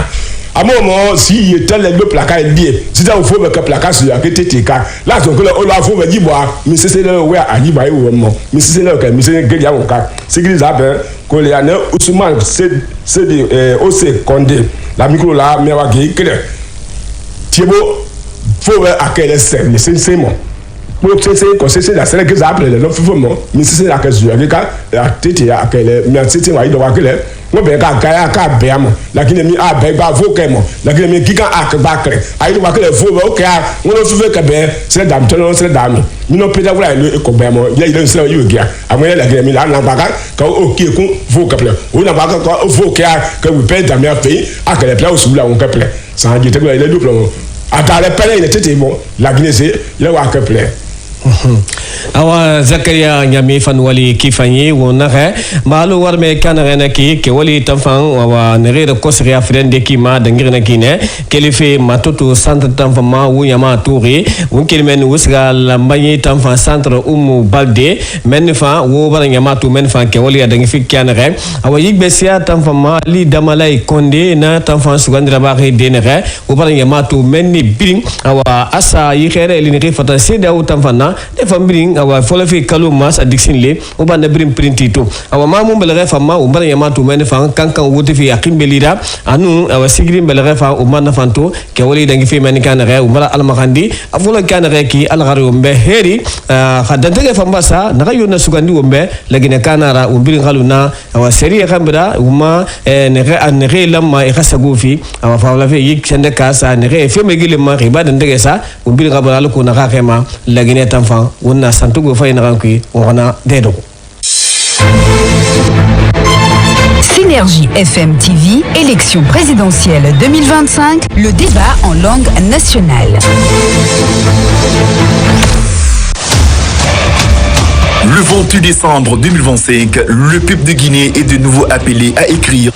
amomo si ye tele le plaka die si ta fo be ka plaka su ya ke tete ka la so ko le o la fo be jiboa mi sese le we ayi ba wo mo mi sese le ka mi sese geli ya won ka sigiri za be ko le ane Ousmane c'est de Ose Condé la micro la mi wa ge kele tiebo fo be akele se le sense mo pour c'est ko c'est la sele que za appelle le fo mo mi sese la ka zu ya ka tete ya akele mi tete wa ido wa kele mo be ka ka be am lakini mi a be ba vo ke mo lakini mi kika ak ba kre ayi wa kele fo be o ka ngono fufe ka be se dam tono se dam mi no peda wala lo ko be mo ye ile se yu gia amoye lakini mi la na ba ka o ki ku vo ka ple o na ba ka o vo ka we pe dam ya fe akele ple o su la won ka ple sa je te ko ile do ple atale pele ile tete mo lakini se ile wa ka ple awa Zakaria Nyami fan wali kifanye wonare malu warme kanare ki ke wali tamfan wa nere ko sri afriende ki ma dangirna kine kelife matutu centre tamfan ma wu yama touri won kelmen wusga lambaye tamfan centre balde men fa wo bara yama tu men fa ke wali dangi fi kanare awa yigbe sia tamfan ma li damalay konde na tamfan sugandira ba re denere wo bara yama tu men ni biring awa asa yi khere li ni fata seda u tamfan na de fambiring awa fola fi kalu mas addiction le o banda brim printito awa mamu bel refa ma o mbara yama tu men fa kankan wote fi yakin belida anu awa sigrim bel refa o manna fanto ke wali dangi fi men kan re o mbara al makandi afola kan re ki al gari o mbe heri khadante ke famba sa na kayo na sugandi o mbe lagina kanara o birin haluna awa seri e khambira uma ne re an re lamma e khasago fi awa fa la fi yik sende kasa ne re fe megile ma riba dande sa o birin gabal ko na khema lagina tamfa wonna santugo fay na ranki on dedo. Synergie FM TV, élection présidentielle 2025, le débat en langue nationale. Le 28 décembre 2025, le peuple de Guinée est de nouveau appelé à écrire.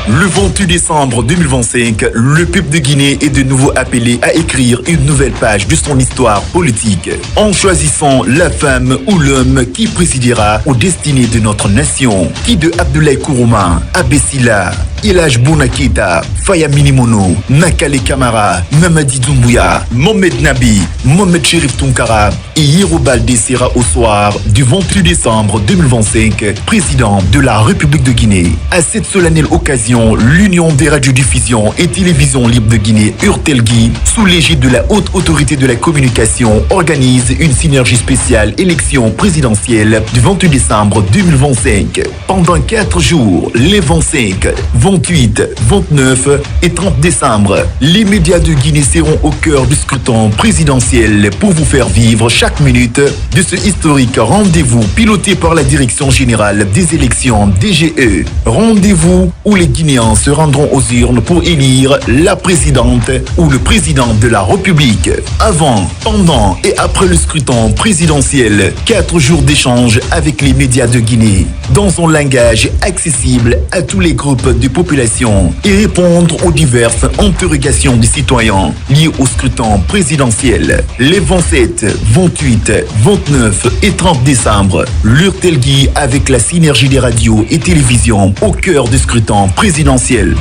Le 28 décembre 2025, le peuple de Guinée est de nouveau appelé à écrire une nouvelle page de son histoire politique, en choisissant la femme ou l'homme qui présidera aux destinées de notre nation, qui de Abdoulaye Kourouma, Abessila, Ilaj Bounakita, Faya Minimono, Nakale Kamara, Mamadi Doumbouya, Mohamed Nabi, Mohamed Chérif Tunkara et Yerobal Dessera au soir du 28 décembre 2025, président de la République de Guinée. À cette solennelle occasion, l'Union des radiodiffusions et télévisions libres de Guinée, URTELGUI, sous l'égide de la Haute Autorité de la Communication, organise une synergie spéciale élection présidentielle du 28 décembre 2025. Pendant 4 jours, les 25, 28, 29 et 30 décembre, les médias de Guinée seront au cœur du scrutin présidentiel pour vous faire vivre chaque minute de ce historique rendez-vous piloté par la Direction Générale des Élections DGE. Rendez-vous où les Guinéens se rendront aux urnes pour élire la présidente ou le président de la République. Avant, pendant et après le scrutin présidentiel, 4 jours d'échange avec les médias de Guinée, dans un langage accessible à tous les groupes de population et répondre aux diverses interrogations des citoyens liées au scrutin présidentiel. Les 27, 28, 29 et 30 décembre, l'URTELGUI avec la synergie des radios et télévisions au cœur du scrutin présidentiel.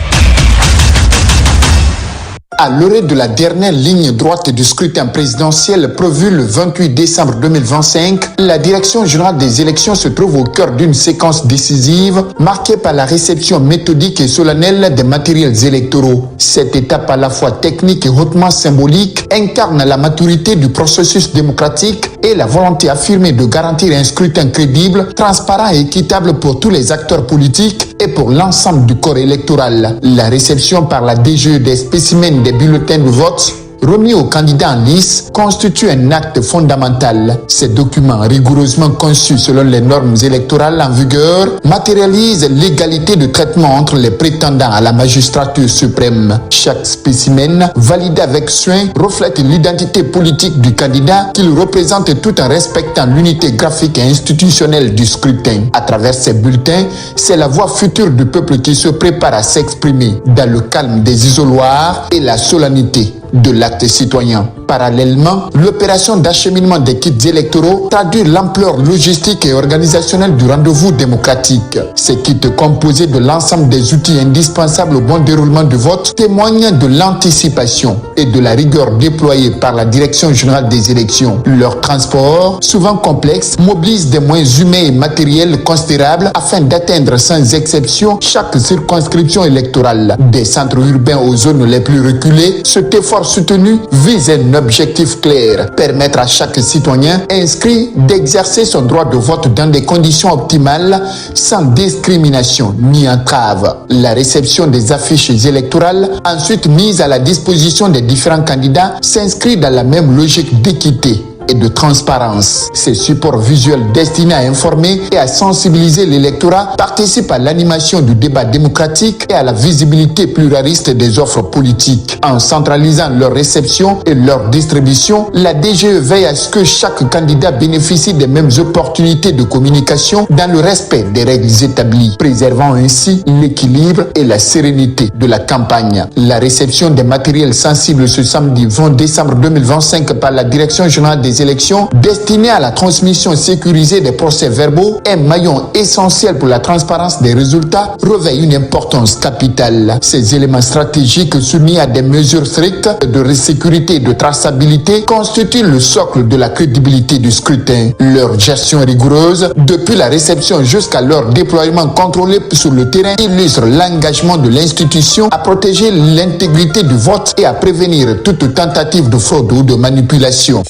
À l'orée de la dernière ligne droite du scrutin présidentiel prévu le 28 décembre 2025, la Direction générale des élections se trouve au cœur d'une séquence décisive marquée par la réception méthodique et solennelle des matériels électoraux. Cette étape à la fois technique et hautement symbolique incarne la maturité du processus démocratique et la volonté affirmée de garantir un scrutin crédible, transparent et équitable pour tous les acteurs politiques et pour l'ensemble du corps électoral. La réception par la DGE des spécimens des bulletins de vote remis aux candidats en lice constitue un acte fondamental. Ces documents, rigoureusement conçus selon les normes électorales en vigueur, matérialisent l'égalité de traitement entre les prétendants à la magistrature suprême. Chaque spécimen, validé avec soin, reflète l'identité politique du candidat qu'il représente tout en respectant l'unité graphique et institutionnelle du scrutin. À travers ces bulletins, c'est la voix future du peuple qui se prépare à s'exprimer dans le calme des isoloirs et la solennité de l'acte citoyen. Parallèlement, l'opération d'acheminement des kits électoraux traduit l'ampleur logistique et organisationnelle du rendez-vous démocratique. Ces kits composés de l'ensemble des outils indispensables au bon déroulement du vote témoignent de l'anticipation et de la rigueur déployée par la Direction générale des élections. Leur transport, souvent complexe, mobilise des moyens humains et matériels considérables afin d'atteindre sans exception chaque circonscription électorale. Des centres urbains aux zones les plus reculées, cet effort soutenu vise un objectif clair, permettre à chaque citoyen inscrit d'exercer son droit de vote dans des conditions optimales, sans discrimination ni entrave. La réception des affiches électorales, ensuite mise à la disposition des différents candidats, s'inscrit dans la même logique d'équité. et de transparence. Ces supports visuels destinés à informer et à sensibiliser l'électorat participent à l'animation du débat démocratique et à la visibilité pluraliste des offres politiques. En centralisant leur réception et leur distribution, la DGE veille à ce que chaque candidat bénéficie des mêmes opportunités de communication dans le respect des règles établies, préservant ainsi l'équilibre et la sérénité de la campagne. La réception des matériels sensibles ce samedi 20 décembre 2025 par la Direction générale des élections, destinée à la transmission sécurisée des procès-verbaux, est maillon essentiel pour la transparence des résultats, revêt une importance capitale. Ces éléments stratégiques soumis à des mesures strictes de sécurité et de traçabilité constituent le socle de la crédibilité du scrutin. Leur gestion rigoureuse, depuis la réception jusqu'à leur déploiement contrôlé sur le terrain, illustre l'engagement de l'institution à protéger l'intégrité du vote et à prévenir toute tentative de fraude ou de manipulation.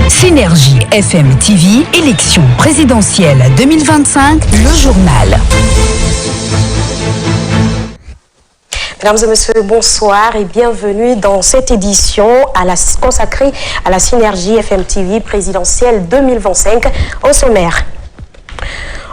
Synergie FM TV, élection présidentielle 2025, le journal. Mesdames et messieurs, bonsoir et bienvenue dans cette édition consacrée à la Synergie FM TV présidentielle 2025 au sommaire.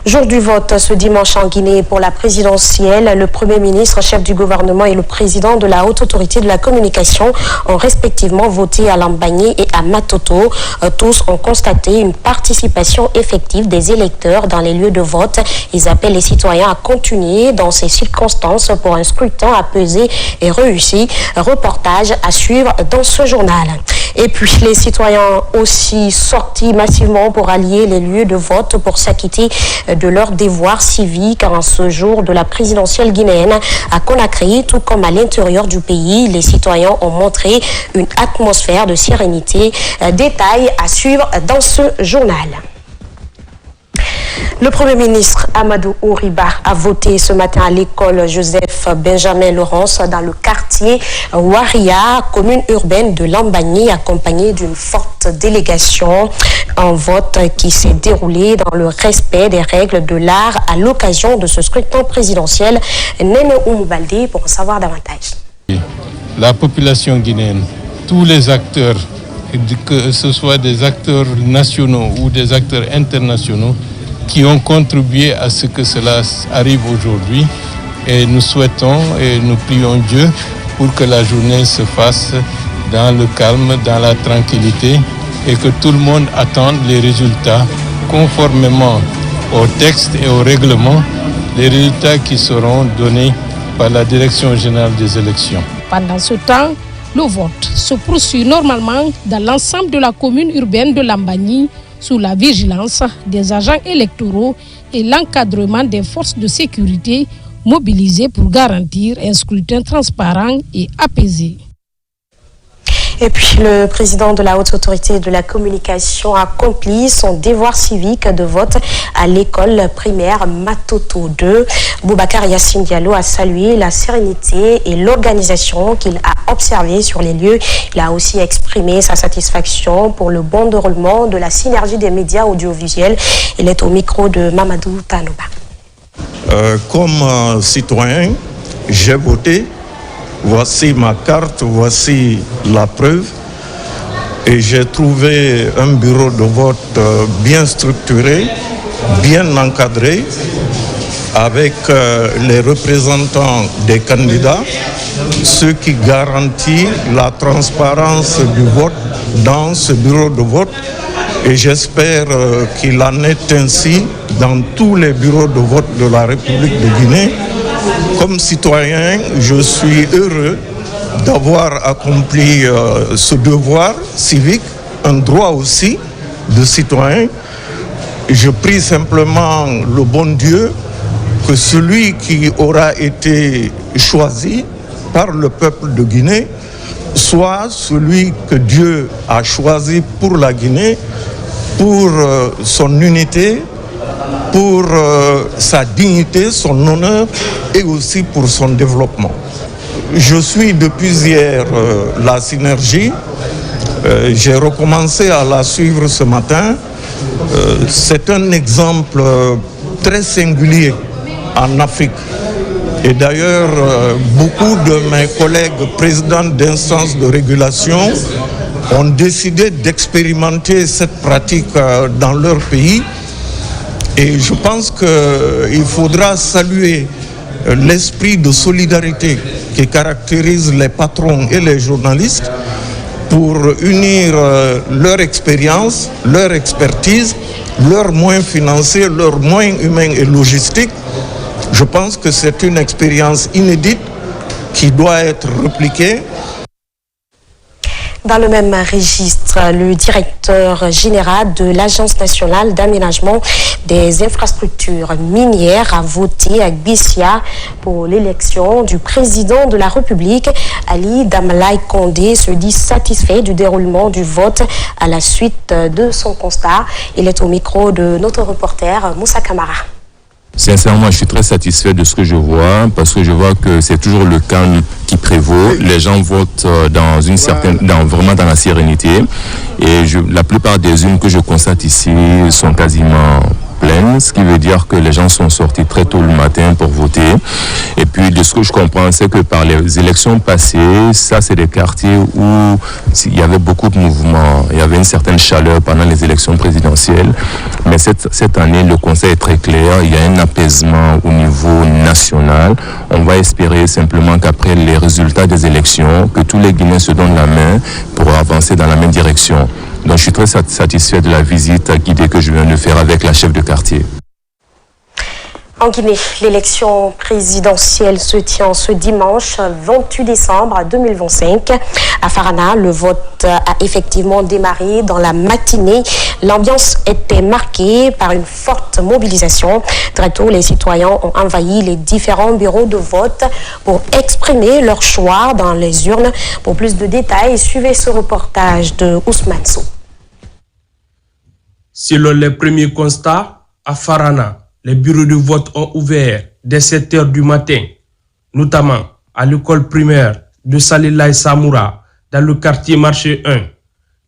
Jour du vote ce dimanche en Guinée pour la présidentielle, le Premier ministre, chef du gouvernement et le président de la Haute Autorité de la Communication ont respectivement voté à Lambagné et à Matoto. Tous ont constaté une participation effective des électeurs dans les lieux de vote. Ils appellent les citoyens à continuer dans ces circonstances pour un scrutin apaisé et réussi. Reportage à suivre dans ce journal. Et puis les citoyens aussi sortis massivement pour allier les lieux de vote pour s'acquitter de leurs devoirs civiques en ce jour de la présidentielle guinéenne à Conakry, tout comme à l'intérieur du pays. Les citoyens ont montré une atmosphère de sérénité. Détail à suivre dans ce journal. Le Premier ministre Amadou Ouriba a voté ce matin à l'école Joseph Benjamin Laurence dans le quartier Waria, commune urbaine de Lambagné, accompagné d'une forte délégation. Un vote qui s'est déroulé dans le respect des règles de l'art à l'occasion de ce scrutin présidentiel. Nene Oumoubalde pour en savoir davantage. La population guinéenne, tous les acteurs, que ce soit des acteurs nationaux ou des acteurs internationaux, qui ont contribué à ce que cela arrive aujourd'hui. Et nous souhaitons et nous prions Dieu pour que la journée se fasse dans le calme, dans la tranquillité et que tout le monde attende les résultats conformément au texte et au règlement, les résultats qui seront donnés par la Direction générale des élections. Pendant ce temps, le vote se poursuit normalement dans l'ensemble de la commune urbaine de Lambagny, sous la vigilance des agents électoraux et l'encadrement des forces de sécurité mobilisées pour garantir un scrutin transparent et apaisé. Et puis le président de la Haute Autorité de la Communication a accompli son devoir civique de vote à l'école primaire Matoto 2. Boubacar Yassine Diallo a salué la sérénité et l'organisation qu'il a observée sur les lieux. Il a aussi exprimé sa satisfaction pour le bon déroulement de la synergie des médias audiovisuels. Il est au micro de Mamadou Tanoba. Comme citoyen, j'ai voté. Voici ma carte, voici la preuve. Et j'ai trouvé un bureau de vote bien structuré, bien encadré, avec les représentants des candidats, ce qui garantit la transparence du vote dans ce bureau de vote. Et j'espère qu'il en est ainsi dans tous les bureaux de vote de la République de Guinée. Comme citoyen, je suis heureux d'avoir accompli ce devoir civique, un droit aussi de citoyen. Je prie simplement le bon Dieu que celui qui aura été choisi par le peuple de Guinée soit celui que Dieu a choisi pour la Guinée, pour son unité, pour sa dignité, son honneur et aussi pour son développement. Je suis depuis hier la synergie. J'ai recommencé à la suivre ce matin. C'est un exemple très singulier en Afrique. Et d'ailleurs, beaucoup de mes collègues présidents d'instances de régulation ont décidé d'expérimenter cette pratique dans leur pays. Et je pense qu'il faudra saluer l'esprit de solidarité qui caractérise les patrons et les journalistes pour unir leur expérience, leur expertise, leurs moyens financiers, leurs moyens humains et logistiques. Je pense que c'est une expérience inédite qui doit être répliquée. Dans le même registre, le directeur général de l'Agence nationale d'aménagement des infrastructures minières a voté à Bissia pour l'élection du président de la République. Ali Damalaï Condé se dit satisfait du déroulement du vote à la suite de son constat. Il est au micro de notre reporter Moussa Kamara. Sincèrement, je suis très satisfait de ce que je vois parce que je vois que c'est toujours le calme qui prévaut. Les gens votent vraiment dans la sérénité. Et la plupart des urnes que je constate ici sont quasiment pleines, ce qui veut dire que les gens sont sortis très tôt le matin pour voter. Et puis de ce que je comprends, c'est que par les élections passées, ça c'est des quartiers où il y avait beaucoup de mouvements, il y avait une certaine chaleur pendant les élections présidentielles. Mais cette année, le conseil est très clair, il y a un apaisement au niveau national. On va espérer simplement qu'après les résultats des élections, que tous les Guinéens se donnent la main pour avancer dans la même direction. Donc je suis très satisfait de la visite guidée que je viens de faire avec la chef de quartier. En Guinée, l'élection présidentielle se tient ce dimanche 28 décembre 2025. À Farana, le vote a effectivement démarré dans la matinée. L'ambiance était marquée par une forte mobilisation. Très tôt, les citoyens ont envahi les différents bureaux de vote pour exprimer leur choix dans les urnes. Pour plus de détails, suivez ce reportage de Ousmane Sow. Selon les premiers constats, à Farana, les bureaux de vote ont ouvert dès 7 heures du matin, notamment à l'école primaire de Salilay Samoura, dans le quartier Marché 1.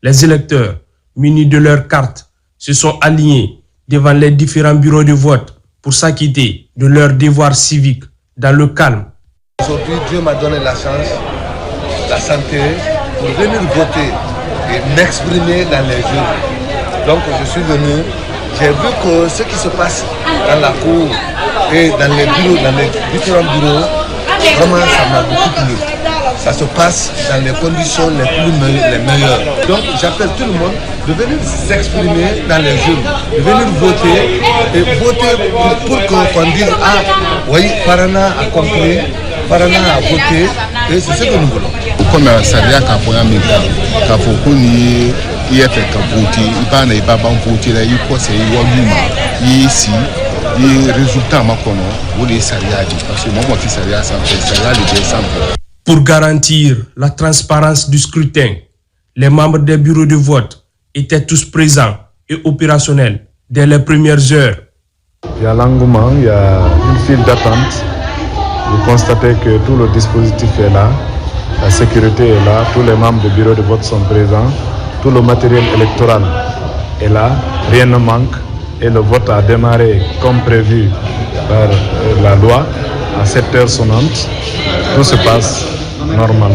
Les électeurs, munis de leurs cartes, se sont alignés devant les différents bureaux de vote pour s'acquitter de leur devoir civique dans le calme. Aujourd'hui, Dieu m'a donné la chance, la santé, pour venir voter et m'exprimer dans les urnes. Donc je suis venu. J'ai vu que ce qui se passe dans la cour et dans les bureaux, dans les différents bureaux, vraiment ça m'a beaucoup plu. Ça se passe dans les conditions les meilleures. Donc j'appelle tout le monde de venir s'exprimer dans les urnes, de venir voter et voter pour qu'on dise ah oui, Farana a compris, Farana a voté et c'est ce que nous voulons. Comme Saria Kapoyamika, Kafokuni, il y a fait un vote, il va n'a pas voté, il pense qu'il y a ici, il résultat Makono, où les Saria dit, parce que moi, qui Saria, ça fait Saria les descendre. Pour garantir la transparence du scrutin, les membres des bureaux de vote étaient tous présents et opérationnels dès les premières heures. Il y a l'engouement, il y a une file d'attente. Vous constatez que tout le dispositif est là, la sécurité est là, tous les membres du bureau de vote sont présents, tout le matériel électoral est là, rien ne manque et le vote a démarré comme prévu par la loi à 7h sonnantes. Tout se passe normalement.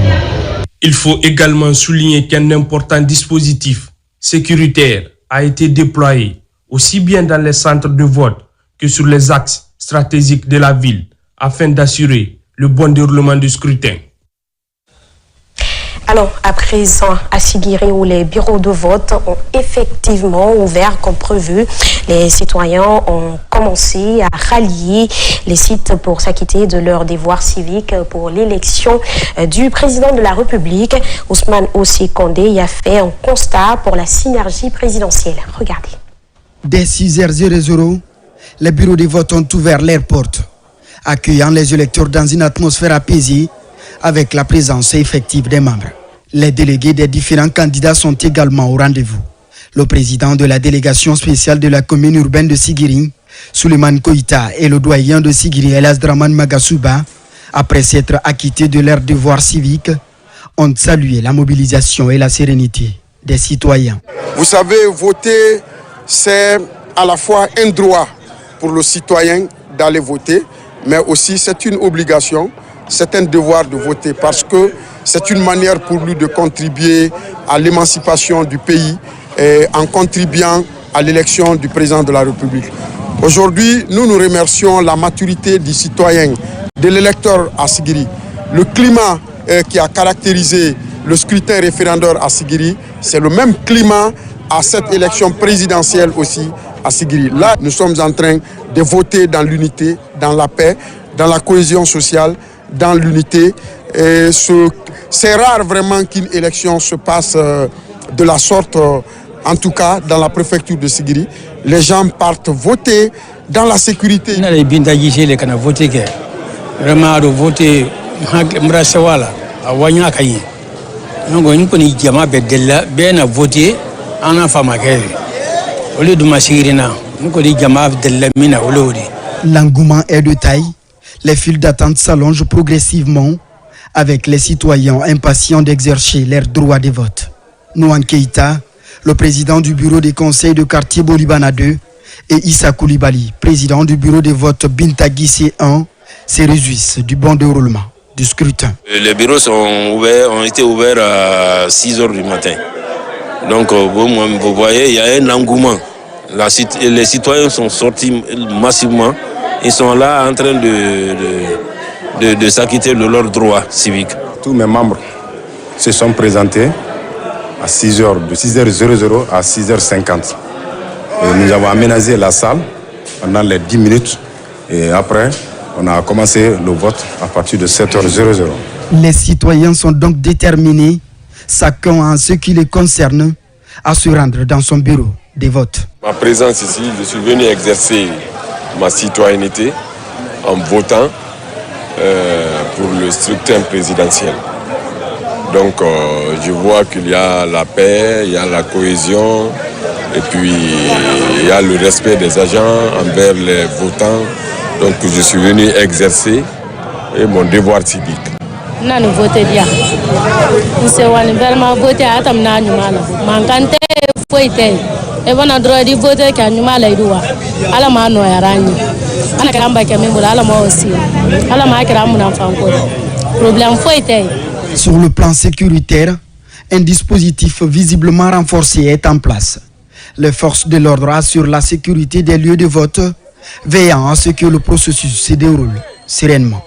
Il faut également souligner qu'un important dispositif sécuritaire a été déployé aussi bien dans les centres de vote que sur les axes stratégiques de la ville afin d'assurer le bon déroulement du scrutin. Alors, à présent, à Sigiri, où les bureaux de vote ont effectivement ouvert comme prévu, les citoyens ont commencé à rallier les sites pour s'acquitter de leurs devoirs civiques pour l'élection du président de la République. Ousmane Ossi Condé y a fait un constat pour la synergie présidentielle. Regardez. Dès 6h00, les bureaux de vote ont ouvert leurs portes, accueillant les électeurs dans une atmosphère apaisée avec la présence effective des membres. Les délégués des différents candidats sont également au rendez-vous. Le président de la délégation spéciale de la commune urbaine de Sigiri, Souleymane Koïta, et le doyen de Sigiri, Elas Draman Magasuba, après s'être acquittés de leurs devoirs civiques, ont salué la mobilisation et la sérénité des citoyens. Vous savez, voter, c'est à la fois un droit pour le citoyen d'aller voter, mais aussi c'est une obligation, c'est un devoir de voter parce que c'est une manière pour lui de contribuer à l'émancipation du pays en contribuant à l'élection du président de la République. Aujourd'hui, nous remercions la maturité du citoyen, de l'électeur à Sigiri. Le climat qui a caractérisé le scrutin référendaire à Sigiri, c'est le même climat à cette élection présidentielle aussi à Sigiri. Là, nous sommes en train de voter dans l'unité, dans la paix, dans la cohésion sociale, dans l'unité. C'est rare vraiment qu'une élection se passe de la sorte, en tout cas dans la préfecture de Sigiri. Les gens partent voter dans la sécurité. Vraiment, de voter, Mrasawala, à Wanyakayi. Nous avons une jama bedella, bien à voter, en a femme à guerre. Au lieu de ma sirina, nous avons une jama bedella, mina au lodi. L'engouement est de taille. Les files d'attente s'allongent progressivement avec les citoyens impatients d'exercer leur droit de vote. Nouan Keïta, le président du bureau des conseils de quartier Bolibana 2, et Issa Koulibaly, président du bureau de vote Bintagissé 1, se réjouissent du bon déroulement du scrutin. Les bureaux ont été ouverts à 6 h du matin. Donc, vous voyez, il y a un engouement. Les citoyens sont sortis massivement. Ils sont là en train de s'acquitter de leurs droits civiques. Tous mes membres se sont présentés à 6 h, de 6h00 à 6h50. Et nous avons aménagé la salle pendant les 10 minutes. Et après, on a commencé le vote à partir de 7h00. Les citoyens sont donc déterminés, chacun en ce qui les concerne, à se rendre dans son bureau de vote. Ma présence ici, je suis venu exercer ma citoyenneté en votant pour le scrutin présidentiel. Donc je vois qu'il y a la paix, il y a la cohésion et puis il y a le respect des agents envers les votants. Donc je suis venu exercer mon devoir civique. Nous voté bien. Nous sommes vraiment voté à Tamna Numala. Mankante Foite. Et on a droit de voter qu'à Numala Idua. Alamano Arani. Anakaramba Kamimbola, Alama aussi. Alama Karamuna Fanko. Problème Foite. Sur le plan sécuritaire, un dispositif visiblement renforcé est en place. Les forces de l'ordre assurent la sécurité des lieux de vote, veillant à ce que le processus se déroule sereinement.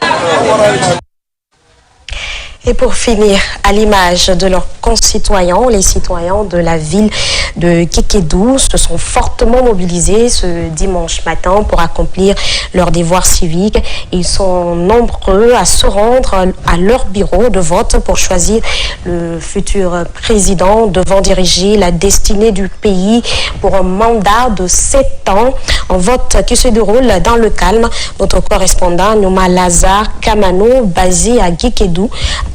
Et pour finir, à l'image de leurs concitoyens, les citoyens de la ville de Kékédou se sont fortement mobilisés ce dimanche matin pour accomplir leur devoir civique. Ils sont nombreux à se rendre à leur bureau de vote pour choisir le futur président devant diriger la destinée du pays pour un mandat de 7 ans. Un vote qui se déroule dans le calme. Notre correspondant, Nouma Lazare Kamano, basé à Kékédou,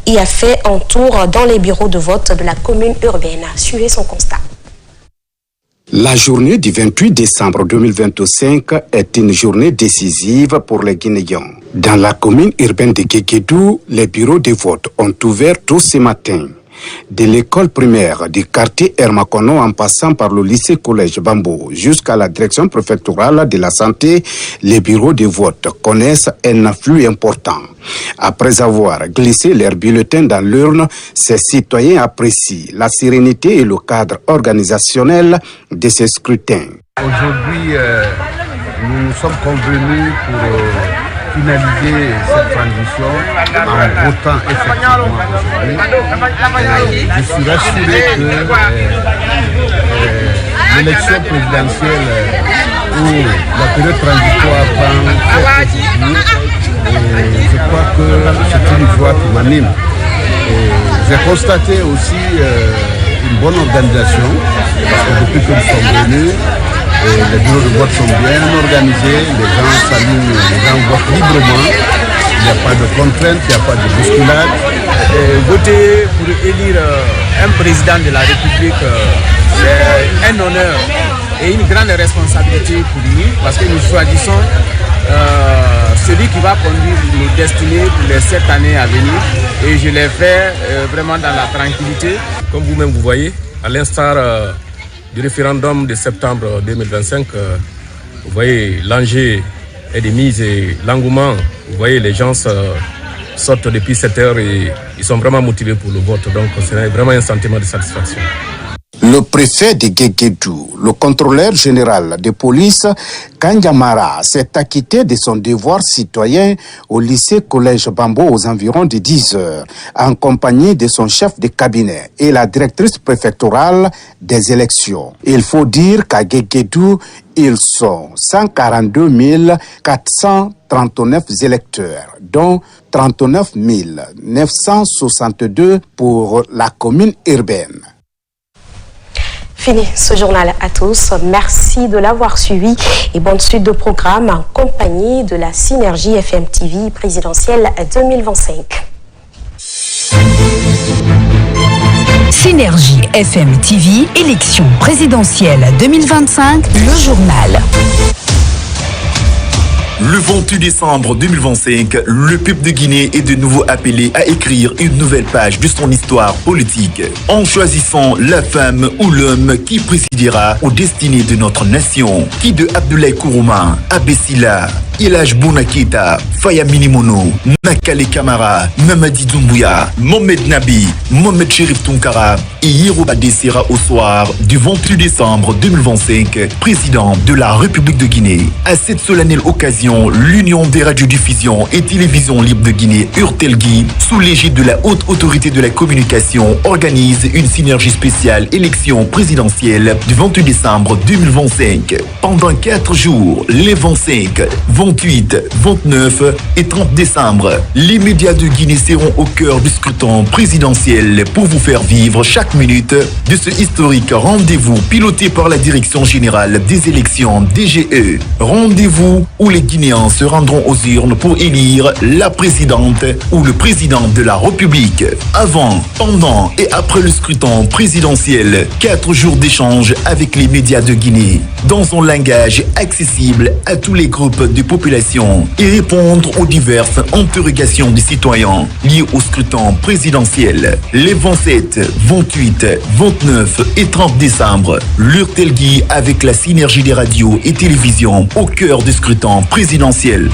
y a fait un tour dans les bureaux de vote de la commune urbaine. Suivez son constat. La journée du 28 décembre 2025 est une journée décisive pour les Guinéens. Dans la commune urbaine de Kékédou, les bureaux de vote ont ouvert tôt ce matin. De l'école primaire du quartier Hermakono en passant par le lycée-collège Bambo jusqu'à la direction préfectorale de la santé, les bureaux de vote connaissent un afflux important. Après avoir glissé leurs bulletins dans l'urne, ces citoyens apprécient la sérénité et le cadre organisationnel de ces scrutins. Aujourd'hui, nous sommes convenus pour finaliser cette transition en votant effectivement aujourd'hui. Je suis rassuré que l'élection présidentielle où la période transitoire prend quelques jours, je crois que c'est une joie qui m'anime. J'ai constaté aussi une bonne organisation parce que depuis que nous sommes venus, les bureaux de vote sont bien organisés, les gens s'alignent, les gens votent librement, il n'y a pas de contraintes, il n'y a pas de bousculade. Voter pour élire un président de la République, c'est un honneur et une grande responsabilité pour lui parce que nous choisissons celui qui va conduire nos destinées pour les 7 années à venir et je l'ai fait vraiment dans la tranquillité. Comme vous-même vous voyez, à l'instar du référendum de septembre 2025, vous voyez l'enjeu est de mise et l'engouement, vous voyez les gens sortent depuis 7 heures et ils sont vraiment motivés pour le vote. Donc c'est vraiment un sentiment de satisfaction. Le préfet de Guéguédou, le contrôleur général de police, Kandiamara, s'est acquitté de son devoir citoyen au lycée Collège Bambo aux environs de 10 heures, en compagnie de son chef de cabinet et la directrice préfectorale des élections. Il faut dire qu'à Guéguédou, ils sont 142 439 électeurs, dont 39 962 pour la commune urbaine. Fini ce journal à tous. Merci de l'avoir suivi et bonne suite de programme en compagnie de la Synergie FM TV présidentielle 2025. Synergie FM TV, élection présidentielle 2025, le journal. Le 28 décembre 2025, le peuple de Guinée est de nouveau appelé à écrire une nouvelle page de son histoire politique, en choisissant la femme ou l'homme qui présidera aux destinées de notre nation, qui de Abdoulaye Kourouma, Abessila, Ilaj Bounaketa, Faya Minimono, Nakale Kamara, Mamadi Doumbouya, Mohamed Nabi, Mohamed Chérif Tunkara et Yeroba Dessera au soir du 28 décembre 2025, président de la République de Guinée. À cette solennelle occasion, l'Union des radiodiffusions et télévisions libres de Guinée, URTELGUI, sous l'égide de la Haute Autorité de la Communication, organise une synergie spéciale élection présidentielle du 28 décembre 2025. Pendant 4 jours, les 25, 28, 29 et 30 décembre, les médias de Guinée seront au cœur du scrutin présidentiel pour vous faire vivre chaque minute de ce historique rendez-vous piloté par la Direction Générale des Élections DGE. Rendez-vous où les Guinéens se rendront aux urnes pour élire la présidente ou le président de la République. Avant, pendant et après le scrutin présidentiel, 4 jours d'échange avec les médias de Guinée, dans un langage accessible à tous les groupes de population et répondre aux diverses interrogations des citoyens liées au scrutin présidentiel. Les 27, 28, 29 et 30 décembre, l'URTELGUI avec la synergie des radios et télévisions au cœur du scrutin présidentiel.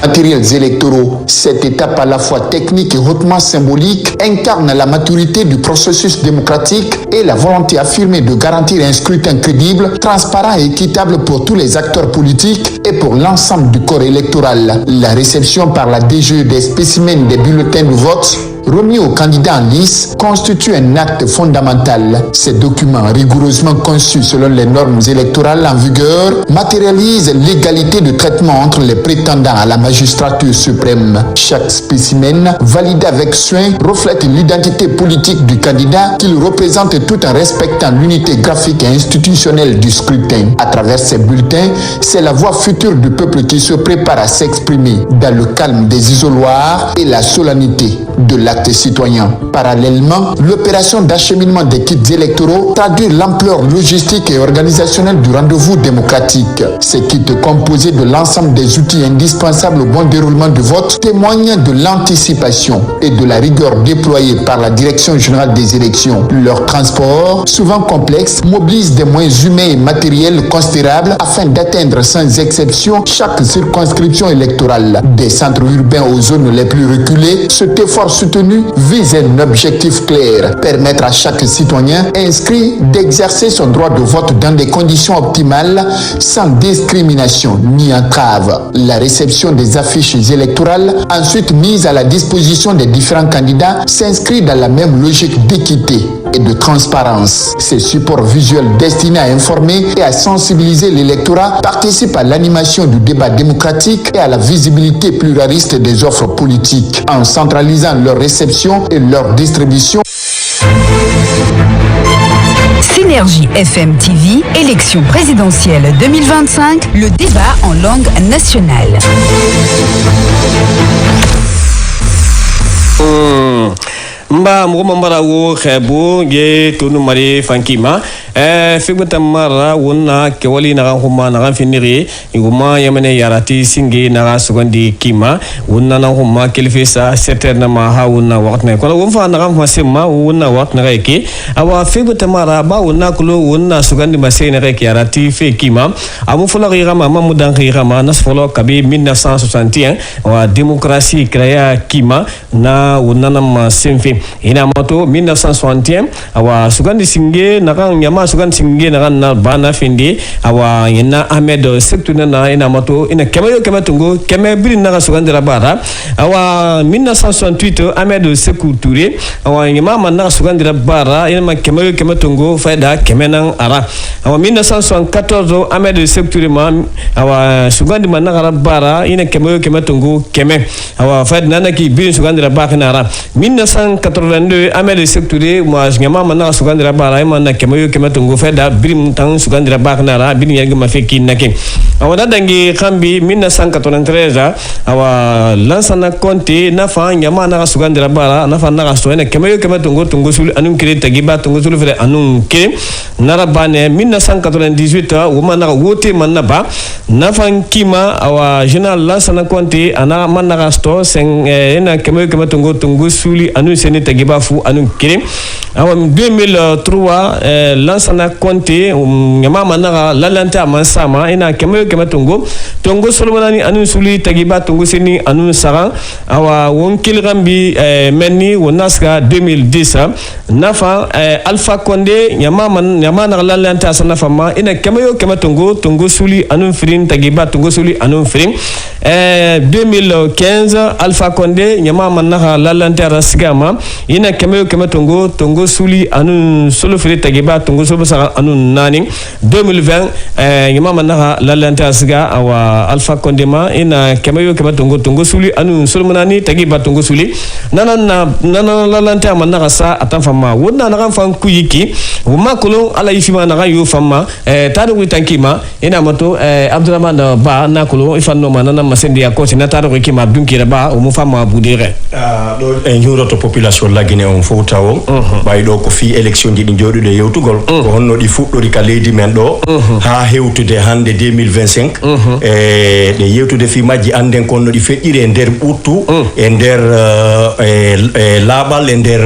Matériels électoraux, cette étape à la fois technique et hautement symbolique incarne la maturité du processus démocratique et la volonté affirmée de garantir un scrutin crédible, transparent et équitable pour tous les acteurs politiques et pour l'ensemble du corps électoral. La réception par la DGE des spécimens des bulletins de vote remis aux candidats en lice constitue un acte fondamental. Ces documents, rigoureusement conçus selon les normes électorales en vigueur, matérialisent l'égalité de traitement entre les prétendants à la magistrature suprême. Chaque spécimen, validé avec soin, reflète l'identité politique du candidat qu'il représente tout en respectant l'unité graphique et institutionnelle du scrutin. À travers ces bulletins, c'est la voix future du peuple qui se prépare à s'exprimer dans le calme des isoloirs et la solennité de l'acte citoyen. Parallèlement, l'opération d'acheminement des kits électoraux traduit l'ampleur logistique et organisationnelle du rendez-vous démocratique. Ces kits composés de l'ensemble des outils indispensables au bon déroulement du vote témoignent de l'anticipation et de la rigueur déployée par la Direction Générale des Élections. Leur transport, souvent complexe, mobilise des moyens humains et matériels considérables afin d'atteindre sans exception chaque circonscription électorale. Des centres urbains aux zones les plus reculées, cet effort soutenu vise un objectif clair, permettre à chaque citoyen inscrit d'exercer son droit de vote dans des conditions optimales, sans discrimination ni entrave. La réception des affiches électorales, ensuite mises à la disposition des différents candidats, s'inscrit dans la même logique d'équité et de transparence. Ces supports visuels destinés à informer et à sensibiliser l'électorat participent à l'animation du débat démocratique et à la visibilité pluraliste des offres politiques, en centralisant leur réception et leur distribution. Synergie FM TV, élection présidentielle 2025, le débat en langue nationale. mba mo mara wo khebo ge tonu mari fankima fibata mara wonna ke wali na huma na finiri nguma yamene yarati singi na sugondi kima wonna na huma kelfisa certaine ma ha wonna waqtne ko won na gam fasima wonna waqtna reke awa fibata mara ba wonna kulo wonna sugondi masene reke yarati fe kima amu fula gama mamudan gama nasfolo kabi 1961 wa démocratie créa kima na wonna na semfe ina moto 1961 awa sugandi singe nakan nyama sugandi singe nakan na bana finde awa ina Ahmed Sektuna na ina moto ina kemayo kematungo kemebiri na sugandi rabara awa 1968 Ahmed Sekou Touré awa nyama na sugandi rabara ina kemayo kematungo faida kemenan ara awa 1974 Ahmed Sekou Touré ma awa sugandi manna rabara ina kemayo kematungo keme awa faida nana ki birin sugandi rabara na ara 1982 Ahmed Sekou Touré ma nyama mana sugandira bara mana kemayo kematungo feda brim tang sugandira baknara bin yagi mafeki nake awada dangi kambi 1993 awa lansana konti nafa nyama na sugandira bara nafa na so ene kemayo kematungo tungo sul anum kire tagiba tungo sul fere anum kire narabane 1998 woma na wote manna ba nafa kima awa general lansana konti ana manna sto sen ena kemayo kematungo tungo suli anu seni tagiba fu anu kire awa 2003 lansana konti nyama manara lalanta mansama ina kemayo kematungo tungo solomani anu suli tagiba tungo seni anu sara awa wonkil gambi menni wonaska 2010 nafa Alpha Condé nyama na lalanta sana fama ina kemayo kematungo tungo suli anu firin tagiba tungo suli anu firin 2015 Alpha Condé nyama manara lalanta rasigama ina kemayo kematungo tungo suli anu solo firi tagiba tungo solo sara anu nani 2020 nyama manara lalanta siga awa Alpha Condé ma ina kemayo kematungo tungo suli anu solo manani tagiba tungo suli nana lalanta manara sa atanfama wonna na fan kuyiki wuma kolo ala ifima na yo fama tadu witankima ina moto Abdurrahman ba na kolo ifanno manana masendi ya koti na tadu kima dunkira ba o mu fama budire do nyuro to population la Guinée on fowtawo bay do ko fi election ji di jodude yewtugol ko honno di fuddori ka leydi men do ha hewtude hande 2025 de yewtude fi majji anden konno di feddire e der buttu e der labal e der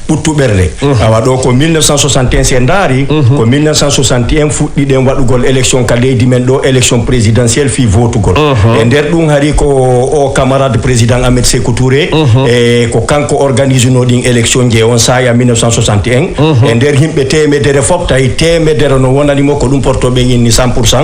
buttu berde awa do ko 1961 se ndari ko 1961 fuddi den wadugol election ka leydi men do election présidentielle fi votugol e der dum hari ko o camarade président Ahmed Sekou Touré e ko kanko organise no din election je on saya 1961 e der himbe temedere fop tay temedere no wonani mo ko dum portobe ni 100%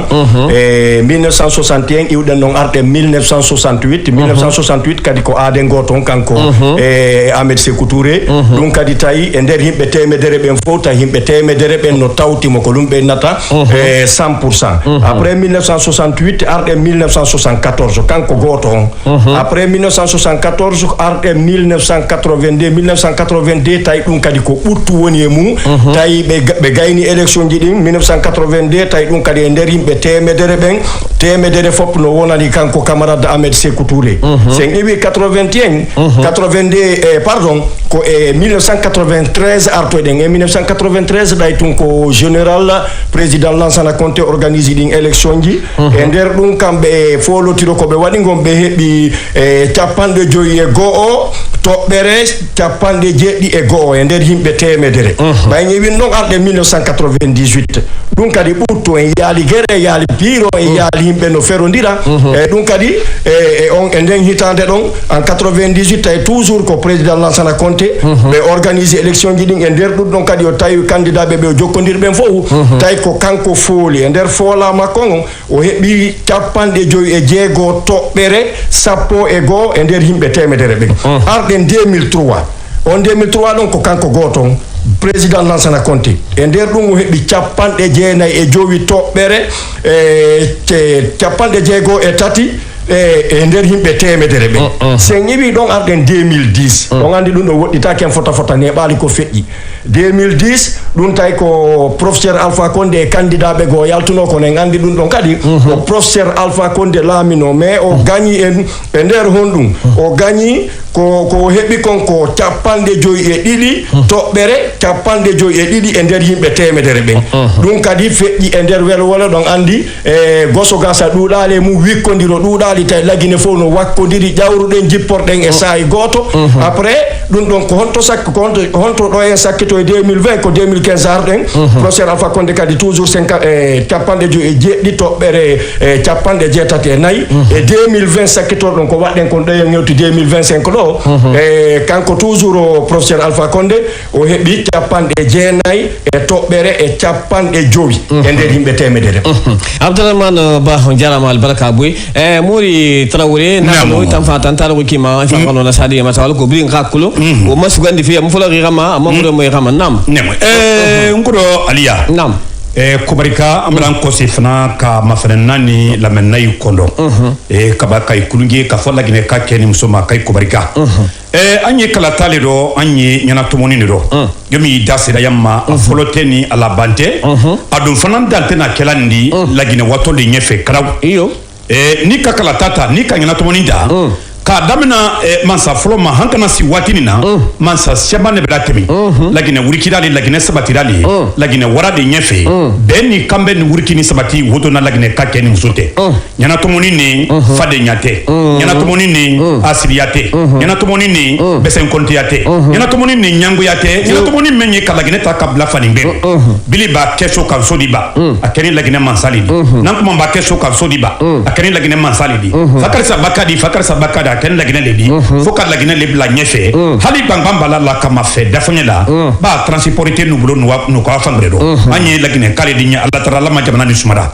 e 1961 iwden non arte 1968 kadi ko aden goton kanko e Ahmed Sekou Touré dum kadi tay e der himbe temedere ben fota himbe temedere ben no tawti mo ko dum be nata 100% après 1968 arte 1974 kanko goton après 1974 arte 1982 tay dum kadi ko buttu woni e mum tay be gayni election ji din 1982 tay dum kadi e der himbe temedere ben temedere fop no wonani kanko camarade Ahmed Sekou Touré sen ibi 82 pardon ko e 1993 arto den e 1993 day tun ko général président Lansana Conté organise din election ji e der dum kambe folotiro ko be wadi ngom be hebi capande joyi e goo toɓɓere capande jeeɗi e goo e nder yimɓe temedere ɓayni win noon arɗe 1998 ɗum kadi ɓurto en yaali guere yaali piiro en yaali yimɓe no ferodira e ɗum kadi on e nden hitande ɗon en 98 tawi toujours ko président Lansana Conté ɓe organise élection ji ɗin e nder ɗum ɗon kadi o tawi candidat ɓe o jokkodirɓen fof tawi ko kanko fooli e nder foola makko on o heeɓi capanɗe joyi e jeegoo toɓɓere sappo e goo e nder yimɓe temedere ɓen arɗen 2003 on 2003 ɗon ko kanko goton président Lansana Conté e nder ɗum o heɓi capanɗe jeenayi e jowi toɓɓere capanɗe jeegoo e tati e nder yimɓe temedere ɓe sen ñiwi ɗon arɗen 2010 on andi ɗum ɗo woɗɗitaki en fota ne ɓaali ko feƴƴi 2010 ɗum tawi ko professeur Alpha Condé e candidat ɓe go yaltuno kono en andi ɗum ɗon kadi o professeur Alpha Condé laamino mais o gagni en e nder honɗum o gagni ko heɓi kon ko 52 toɓɓere 52 e nder yimɓe temedere ɓen ɗum kadi feƴƴi e nder welwole ɗon andi e goso gasa ɗuɗali mum wikkodiro ɗuɗali tawi lagine fof no wakkodiri ƴawruɗen jipporɗen e saayi goto après ɗum ɗon ko honto ɗo en sakkito e 2020 ko 2015 arɗen professeur Alpha Condé kadi toujours 57 toɓɓere e 64 e 2020 sakkitoɗo ɗon ko waɗɗen kon ɗoyen ñewti 2025 ɗo e kanko toujours o professeur Alpha Condé o heɓi 69 e toɓɓere e 50 e nder yimɓe temedere Abdourahmane Ba jarama albaraka boy e Mori Traoré namo tan fa tan tara ko kima fa kono na sadi ma tawal ko bi ngakkulo o masugandi fi am fulo rama amma mo moy rama nam ngoro aliya nam kubarika amran ko sifna ka mafrena ni la menay kondo kaba kay kulungi ka fola gine ka keni musoma kay kubarika anyi kala tale do anyi nyana tumoni do yomi dasira yamma foloteni ala bante adum fanan daltena kelandi la gine wato de nyefe kraw iyo ni ka kala tata ni ka nyana tumoni da ka damina mansa folo ma hankana si watini na mansa shabane belatemi lagine wurikidali lagine sabatirali lagine warade nyefe beni kambe ni wurikini sabati wodo na lagine kakeni musote nyana tomoni ni fade nyate nyana tomoni ni asiriyate nyana tomoni ni besen kontiyate nyana tomoni ni nyangu yate nyana tomoni menye ka lagine ta kabla faningbe bili ba kesho kan sodiba akeni lagine mansali nankuma ba kesho kan sodiba akeni lagine mansali di fakarisa bakadi ken lagine ledi foka lagine le bla nyefe hali bangbamba la kama fe dafonye la ba transporter nu bulo nu ko afangre do anye lagine kale dinya alla tara la majamana ni sumara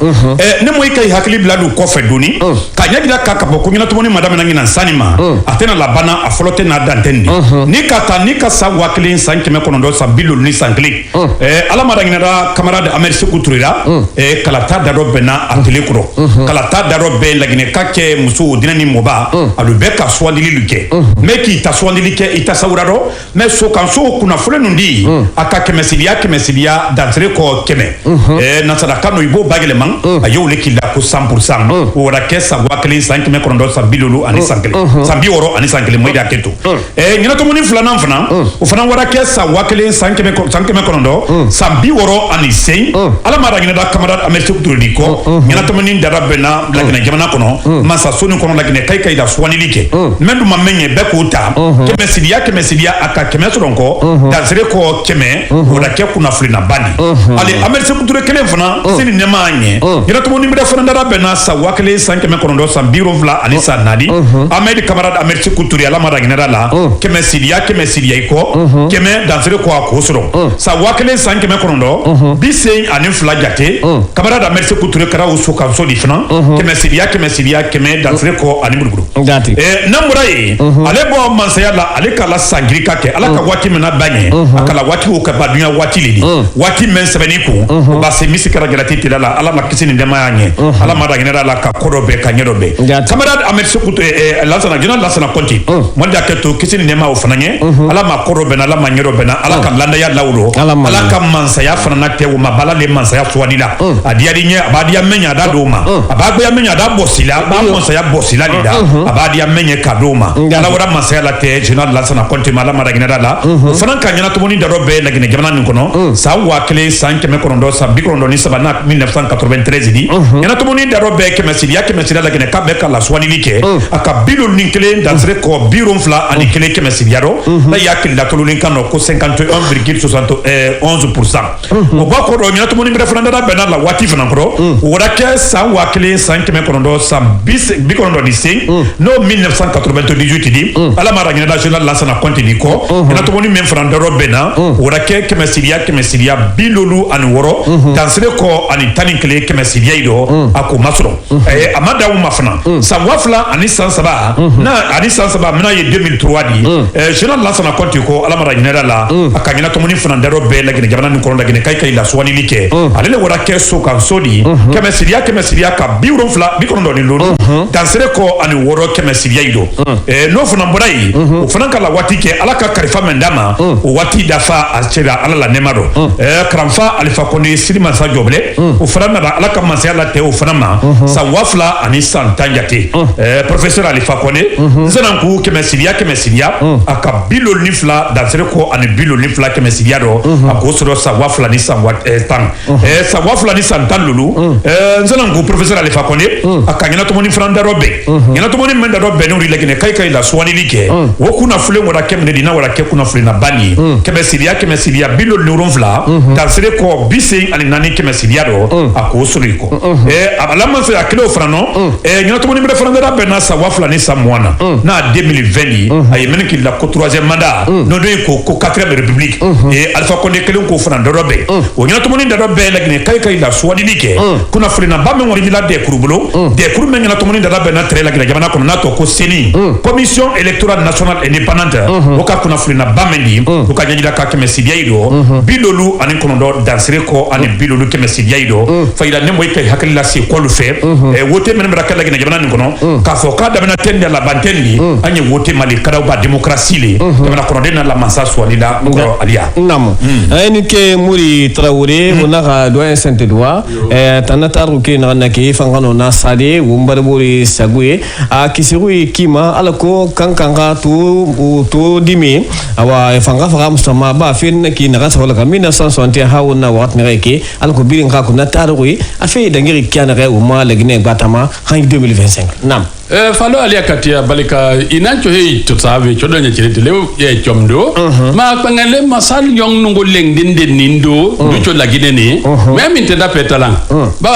ne moy kay hakli bla du ko fe duni ka nyagira ka ka bokku nyina tumoni madame na ngina sanima atena la bana afolote na dantendi ni ka sa wakilin sanki me kono do sa bilul ni sankli ala madangina da camarade Amersi Kuturira kalata da robena atele kuro kalata da robbe lagine kake musu dinani moba alu ka swandili luke meki ta swandili ke ita sauraro me so kan so kuna fule nundi aka kemesilia dantre ko keme na sadaka no ibo bagele man ayo le kila ko 100% o ra kesa wakli 5 me kondo sa bilulu ani sankele sambi oro ani sankele moida keto nyina to moni fulana mfana o fana wara kesa wakli 5 me kondo sambi oro ani sei ala mara ngina da camarade Amersi Kuturira ko nyina to moni darabena lagina jamana kono masa sonu kono lagina kai da swandili ke mendu mamenye bekuta kemesilia aka kemesoronko dansere ko keme oda ke kuna fulina bani ale Amersi Kuturira kele fana sini nemanye ira to nimbe fana ndara bena sa wakle 5 me kono do sa biro vla ani sa nadi amedi camarade Amersi Kuturira la mara generala kemesilia iko keme dansere ko akosoro sa wakle 5 me kono do bise ani fla jate camarade Amersi Kuturira kara usuka so di fana kemesilia keme dansere ko ani burguru namurai ale bo mansaya la ale kala sangrika ke ala ka wati mena banye akala wati o ka badunya wati lidi wati men sebeni ku ba se misikara galati tilala ala makisini ndema yanye ala mara genera la ka korobe ka nyerobe camarade Amersi Kuturira lasana jina lasana konti monda ke to kisini ndema o fananye ala ma korobe na ala ma nyerobe na ala ka landa ya lawro ala ka mansaya fanana te o mabala le mansaya swadila adiadi nye abadia menya da doma abagbe ya menya da bosila ba mansaya bosila lida abadia menye kadoma ala wara masala te general lasana konti mala mara ginada la fanan ka nyana tumoni darobe la gine jamana ni kono sa wakle 5 me kono sa bikondo ni sabana 1993 di nyana tumoni darobe ke mesidia la gine ka be kala swani like aka bilul ni kele dansre ko birum fla ani kele ke mesidia ro la yakil da tolulin kano ko 51,11% o ba ko do nyana tumoni mbre fana da bena la wati fana ko wara ke sa wakle 5 me kono sa bis bikondo ni sing no 1993 1998 di ala mara ngina national la sana kontini ko ina to moni men frandaro bena wora ke kemesilia bilolu an woro tansire ko ani taninkle kemesilia ido ako masro amada wu mafna sa wafla ani sansaba na ani sansaba mena ye 2003 di national la sana konti ko ala mara ngina la akangina to moni frandaro be la ngina jabana ni ko la ngina kai la swani like alele wora ke so kan sodi kemesilia ka biuro fla bi ko ndo ni lolu tansire ko ani woro kemesilia ido no funa mborai o fana kala wati ke ala ka karifa mendama o wati dafa achira ala la nemaro kramfa alifa koni silima sa joble o fana na ala ka masala te o fana ma sa wafla ani santanjate professeur alifa koni nzana ku kemesilia aka bilo nifla dansere ko ani bilo nifla kemesilia do akosoro sa wafla ni sanwat tan sa wafla ni santan lulu nzana ku professeur alifa koni aka ngina to moni franda robe ngina to moni menda robe no rilekine kai la swani like wo kuna fule wala kemne dina wala ke kuna fule na bani kemesilia bilo nurumfla dansere ko bisi ani nani kemesilia do akosoro ko alama se akilo frano ngina to moni menda franda robe na sa wafla ni samwana na 2020 ay menki la ko 3e mandat no do ko 4e république alpha konde kelon ko franda robe o ngina to moni da robe la gine kai la swani like kuna fule na bamme wori la de kurubulo de kurume ngina to moni da robe na tre la gine jamana ko na to ko seni commission électorale nationale indépendante oka kuna fulina bamendi oka nyanyida ka kemesidia ido bilolu ani konondo dansere ko ani bilolu kemesidia ido fayda nembo ipe hakilla si ko lu fe wote men mera kala gina jabana ngono ka foka da bena tende la bantendi anye wote mali kada ba démocratie le bena konondo na la mansa swalida ko alia nam ayni ke muri Traoré wona ga doyen Saint-Edouard tanataru ke na ke fangano na sade wumbar buri saguye a kisirui kima alako kankanga to dimi awa fanga mustama ba fin ki na wala ka 1961 hawna wat ne ke alako birin ka ko na tarui afi dangiri kiana ga uma lagne batama han 2025 nam falo alia katia balika inancho hei tutawe chodo nya chirete leo ye chomdo ma pangale masal yong nungo lengdin den nindo ducho lagine ni meme intenda petalang ba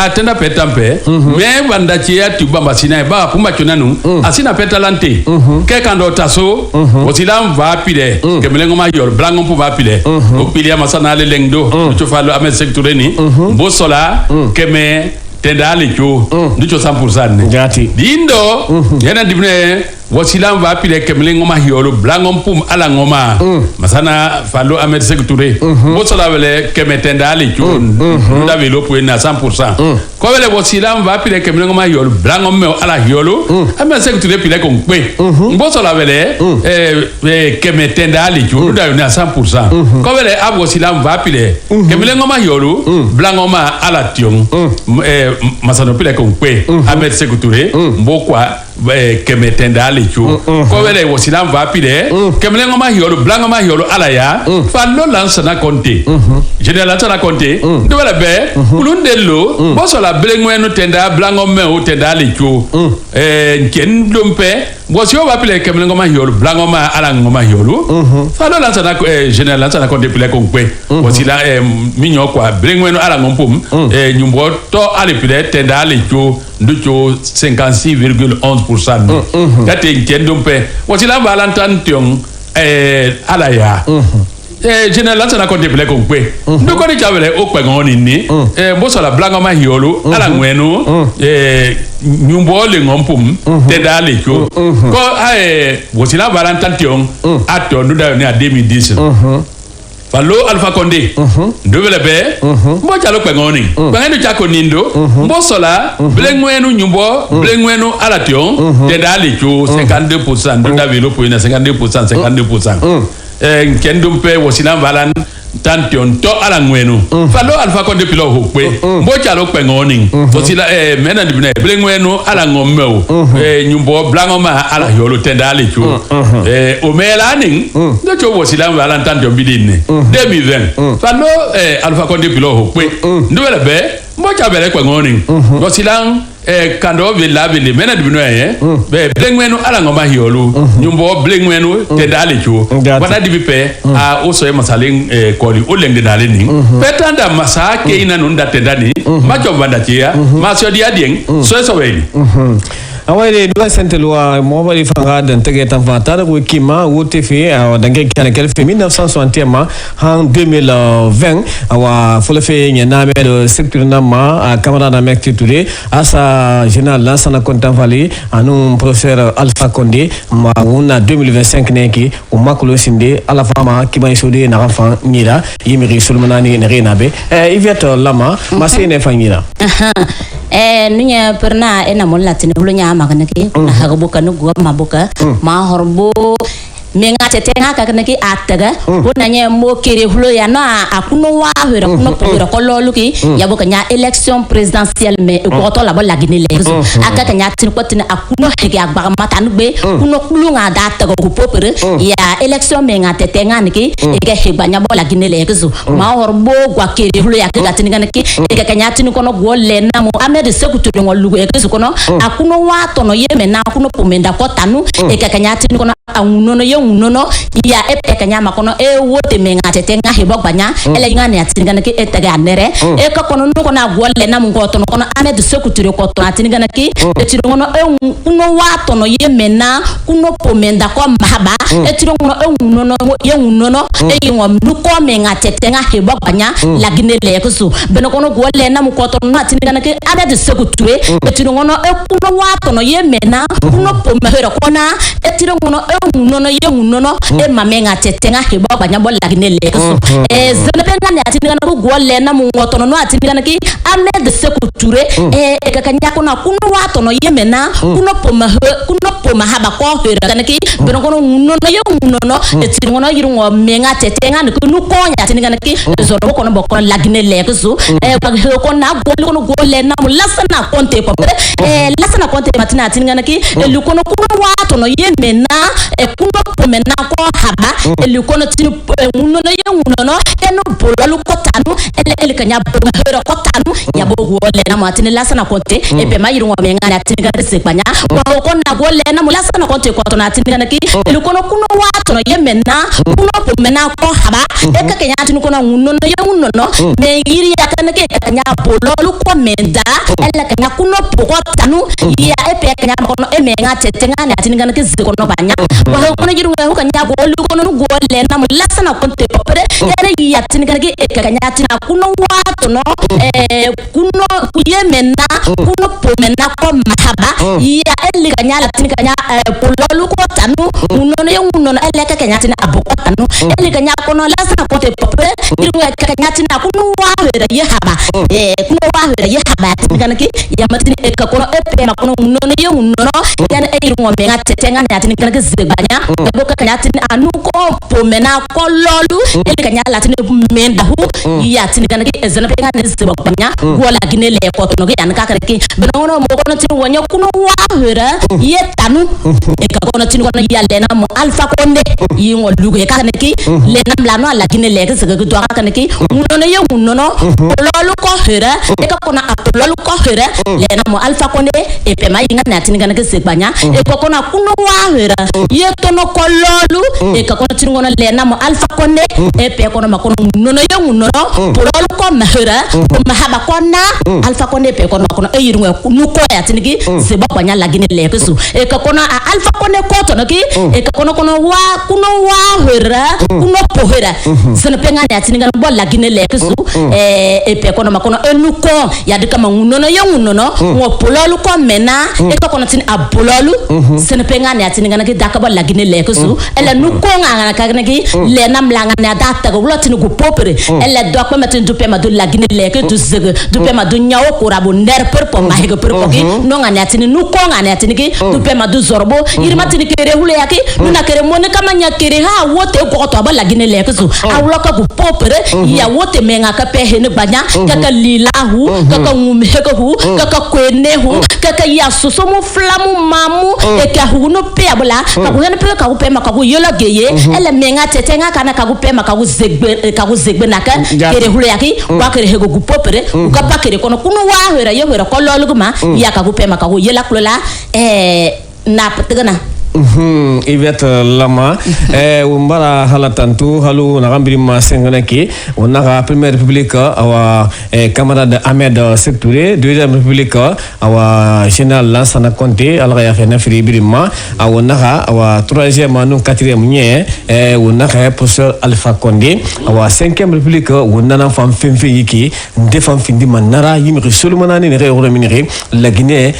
atenda petampe me banda chia tuba masina ba pumba chonanu asina petalante ke kando taso osilam va pile ke melengo ma yor blango pu va pile o pilia masana le lengdo ducho falo ame secteur ni bosola ke me tenda alicho ndicho 100% ngati dindo yana dibne wasilam va pile kemlengo ma hiolo blangom pum ala ngoma masana falo amed sekture bo sola wele kemetenda alicho nda velo pu na 100% ko wele wasilam va pile kemlengo ma hiolo blangom me ala hiolo amed sekture pile ko ngpe bo sola wele kemetenda alicho nda na 100% ko wele abo wasilam va pile kemlengo ma hiolo blangom ma ala tiong masano pile ko ngpe amed sekture mbokwa kemetenda alicho ko wele wosilam va pile kemlengo ma hiolo blango ma hiolo alaya fallo lansana konte general lansana konte do wala be ulundelo bosola blengwenu tenda blango me o tenda alicho nken dompe bosio va pile kemlengo ma hiolo blango ma ala ngoma hiolo fallo lansana general lansana konte pile ko ngpe bosila minyo kwa blengwenu ala ngompum nyumbo to ale pile tenda alicho nducho 56,11% date nkendompe wasila valantan tiong alaya general lansana konte pele konkwe ndoko ni chavele okpe ngoni ni bosola blango ma hiolo ala ngwenu nyumbo le ngompum tenda lecho ko wasila valantan tiong ato nduda ni a 2010 Falo Alpha Condé ndovele be mbo chalo pengoni pengeni chako nindo mbo sola blengwenu nyumbo blengwenu alation tenda alicho 52% ndunda velo po ina 52% nkendumpe wosina valan tantion to ala ngwenu falo Alpha Condé pilo hokwe mbo chalo pengoni tosila mena dibne blengwenu ala ngommeo nyumbo blangoma ala yolo tenda alicho omela ning ndo cho wosila valan tantion bidine 2020 falo Alpha Condé pilo hokwe ndwele be mbo chabele kwengoni wosilang kando vila vile mena dibino be blengwenu ala ngoma hiolu nyumbo blengwenu tenda alicho wana dibipe a oso e masaling koli olengde daleni petanda masake ina nunda tendani macho banda chia masio dia dieng so weni awai dua sentelua mobile fanga dan tege tanfata da kima wote fe dange kana kel fe 1961 en 2020 awa fola fe nyana me do secteur na ma camarade na mek titulé asa général lansana kontan vali anu professeur Alpha Condé ma wona 2025 neki o makolo sinde ala fama kiba isode na rafa nyira yimiri sulmanani ne renabe iviato lama masene fanyira nunya pernah namun latin hulunya makan ki na hagobuka nu gua mabuka ma horbo menga tetenga kakanaki ataga hunanya mo kiri hulu ya na akuno wa hira kuno pira kololu ki ya bokanya élection présidentielle mais ko to la bo lagine lezo aka kanya tin ko tin akuno hege agba matanu be kuno kulunga data ko popere ya élection menga tetenga niki ege hebanya bo lagine lezo ma horbo gwa kiri hulu ya ka tin ganaki ege kanya tin ko no go le na mo amede sekutu ngolu ege kono akuno wa to no yeme na akuno pomenda ko tanu ege kanya tin ko no anuno unono ya epe kanya makono wote menga tetenga hibogbanya ele ngane atingana ki etega nere ko kono no kono agwole na ngoto no kono ame de sekutire ko to atingana ki etiro ngono uno wato no yemena kuno pomenda ko mahaba etiro ngono unono unono ngom nuko menga tetenga hibogbanya lagine le kusu beno kono gwole na ngoto no atingana ki ame de sekutire etiro ngono kuno wato no yemena kuno pomehera kona etiro ngono unono unono mamenga tetenga hibo banyabo lagine leso zenepenga ne atinga na gole na mungoto no atinga na ki amed sekuture kakanya kuna kuno wato no yemena kuno poma haba ko hera kana ki beno kono unono unono etinga no yirungo menga tetenga ne kuno konya atinga na ki zoro kono bokon lagine leso ba ko na gole na mulasana konte popere lasana konte matina atinga na ki lukono kuno wato no yemena kuno pomena ko haba elikono tinu unono unono eno bolalu kotanu ele kanya hero kotanu ya bogo le na matini lasana konte ebe mayiru ngamenga na tinga sekpanya ko na go le na mulasana konte ko to na tinga na ki elikono kuno wato no yemena kuno pomena ko haba eka kanya tinu kono unono me yiri ya kana ke kanya bolalu ko menda ele kanya kuno pokotanu ya ebe kanya kono emenga tetenga na tinga na ki zikono banya ko kono yiru kanya go kono no gole na mulasana konte popere yare yatin kanake kanyatina kuno wato no kuno kuyemena kuno pomena ko mahaba ya eli kanyala tin kanya pololu ko tanu unono unono ele kanyatina aboko tanu eli kanya kono lasana konte popere yiru kanyatina kuno wahera yehaba kuno wahera yehaba tin kanake yamatin kono epe makono unono unono yana yiru ngomenga tetenga yatin kanake zebanya boka kanyatina anu ko pomena ko lolu ele kanya latine menda hu ya tin kana ke ezana pe kana zeba kwanya wala gine le ko to no yan ka kare ke benono mo ko tin wonya kuno wa hera ye tanu e ka ko tin ko ya le na mo Alpha Condé yi ngo lugo e ka kana ke le nam la no la gine le ke se ke do ka kana ke unono ye unono lolu ko hera e ka ko na lolu ko hera le na mo Alpha Condé e pe ma yinga na tin kana ke se kwanya e ko na kuno wa hera ye to no ko lolu e ka ko tin ngona le na mo Alpha Condé e pe ko na makono nono unono polol ko mahera mahaba ko na Alpha Condé pe ko na kono e yiru nu ko ya tinigi se ba kwanya lagine le kesu e ka ko na Alpha Condé ko to no ki e ka kono wa kuno wa hera kuno pohera se na penga ya tinigi bo lagine le kesu e pe ko na makono e nu ko ya de kama unono unono wo polol ko mena e ka kono tin abololu se na penga ya tinigi na ki dakaba lagine le kesu ele nu ko ngana ka ki le nam langa na data go lotini go popere elle doit pas mettre du pema de la Guinée leke du zege du pema du nyao ko rabo ner per po mahege per po ki no ngani atini nu ko ngani atini ki du pema du zorbo irma tini kere hule yake nu na kere mone kama nya kere ha wote ko to ba la Guinée leke su awlo ka go popere ya wote menga ka pe hene banya kaka lila hu kaka ngumheke hu kaka kwene hu kaka ya sosomo flamu mamu e ka hu no pe abula ka ko ne pe ka ko pe ma ka ko yola geye elle menga tetenga kana ka ko pe ma ka ko zegbe naka kere hule yaki wa kere hego gupopere ka pa kere kono kuno wa hera yo hera ko loluguma ya ka gupe maka go yela klola na patgana Yvette Lama umbara halatantu halu nagambiri masenganaki unaga Première République awa camarade Ahmed Sektouré, Deuxième République awa Général Lansana Conté alga ya fena firi birima awunaga awa Troisième anu Quatrième nye unaga Professeur Alpha Condé awa Cinquième République unana fam femfe yiki ndefam findi manara yimi Solomona ni re minire la Guinée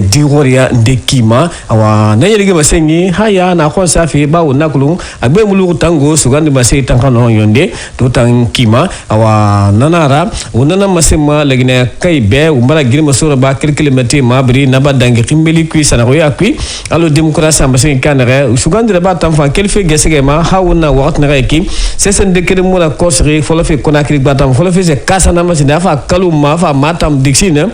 digoria ndekima awa nayeli basengi haya na kwa safi ba unakulu agbe mulu tango sugandi basei tankano yonde to tankima awa nanara unana masema la Guinée kaybe umbara girima sura ba kilomètre mabri naba dangi khimbeli kui sana ko yakui alo démocratie ambassé kanere sugandi ba tamfa kelfe gesege ma hawuna wat na ki sesen de kede mula kosri folofi konakri batam folofi se kasana masina fa kaluma fa matam dixine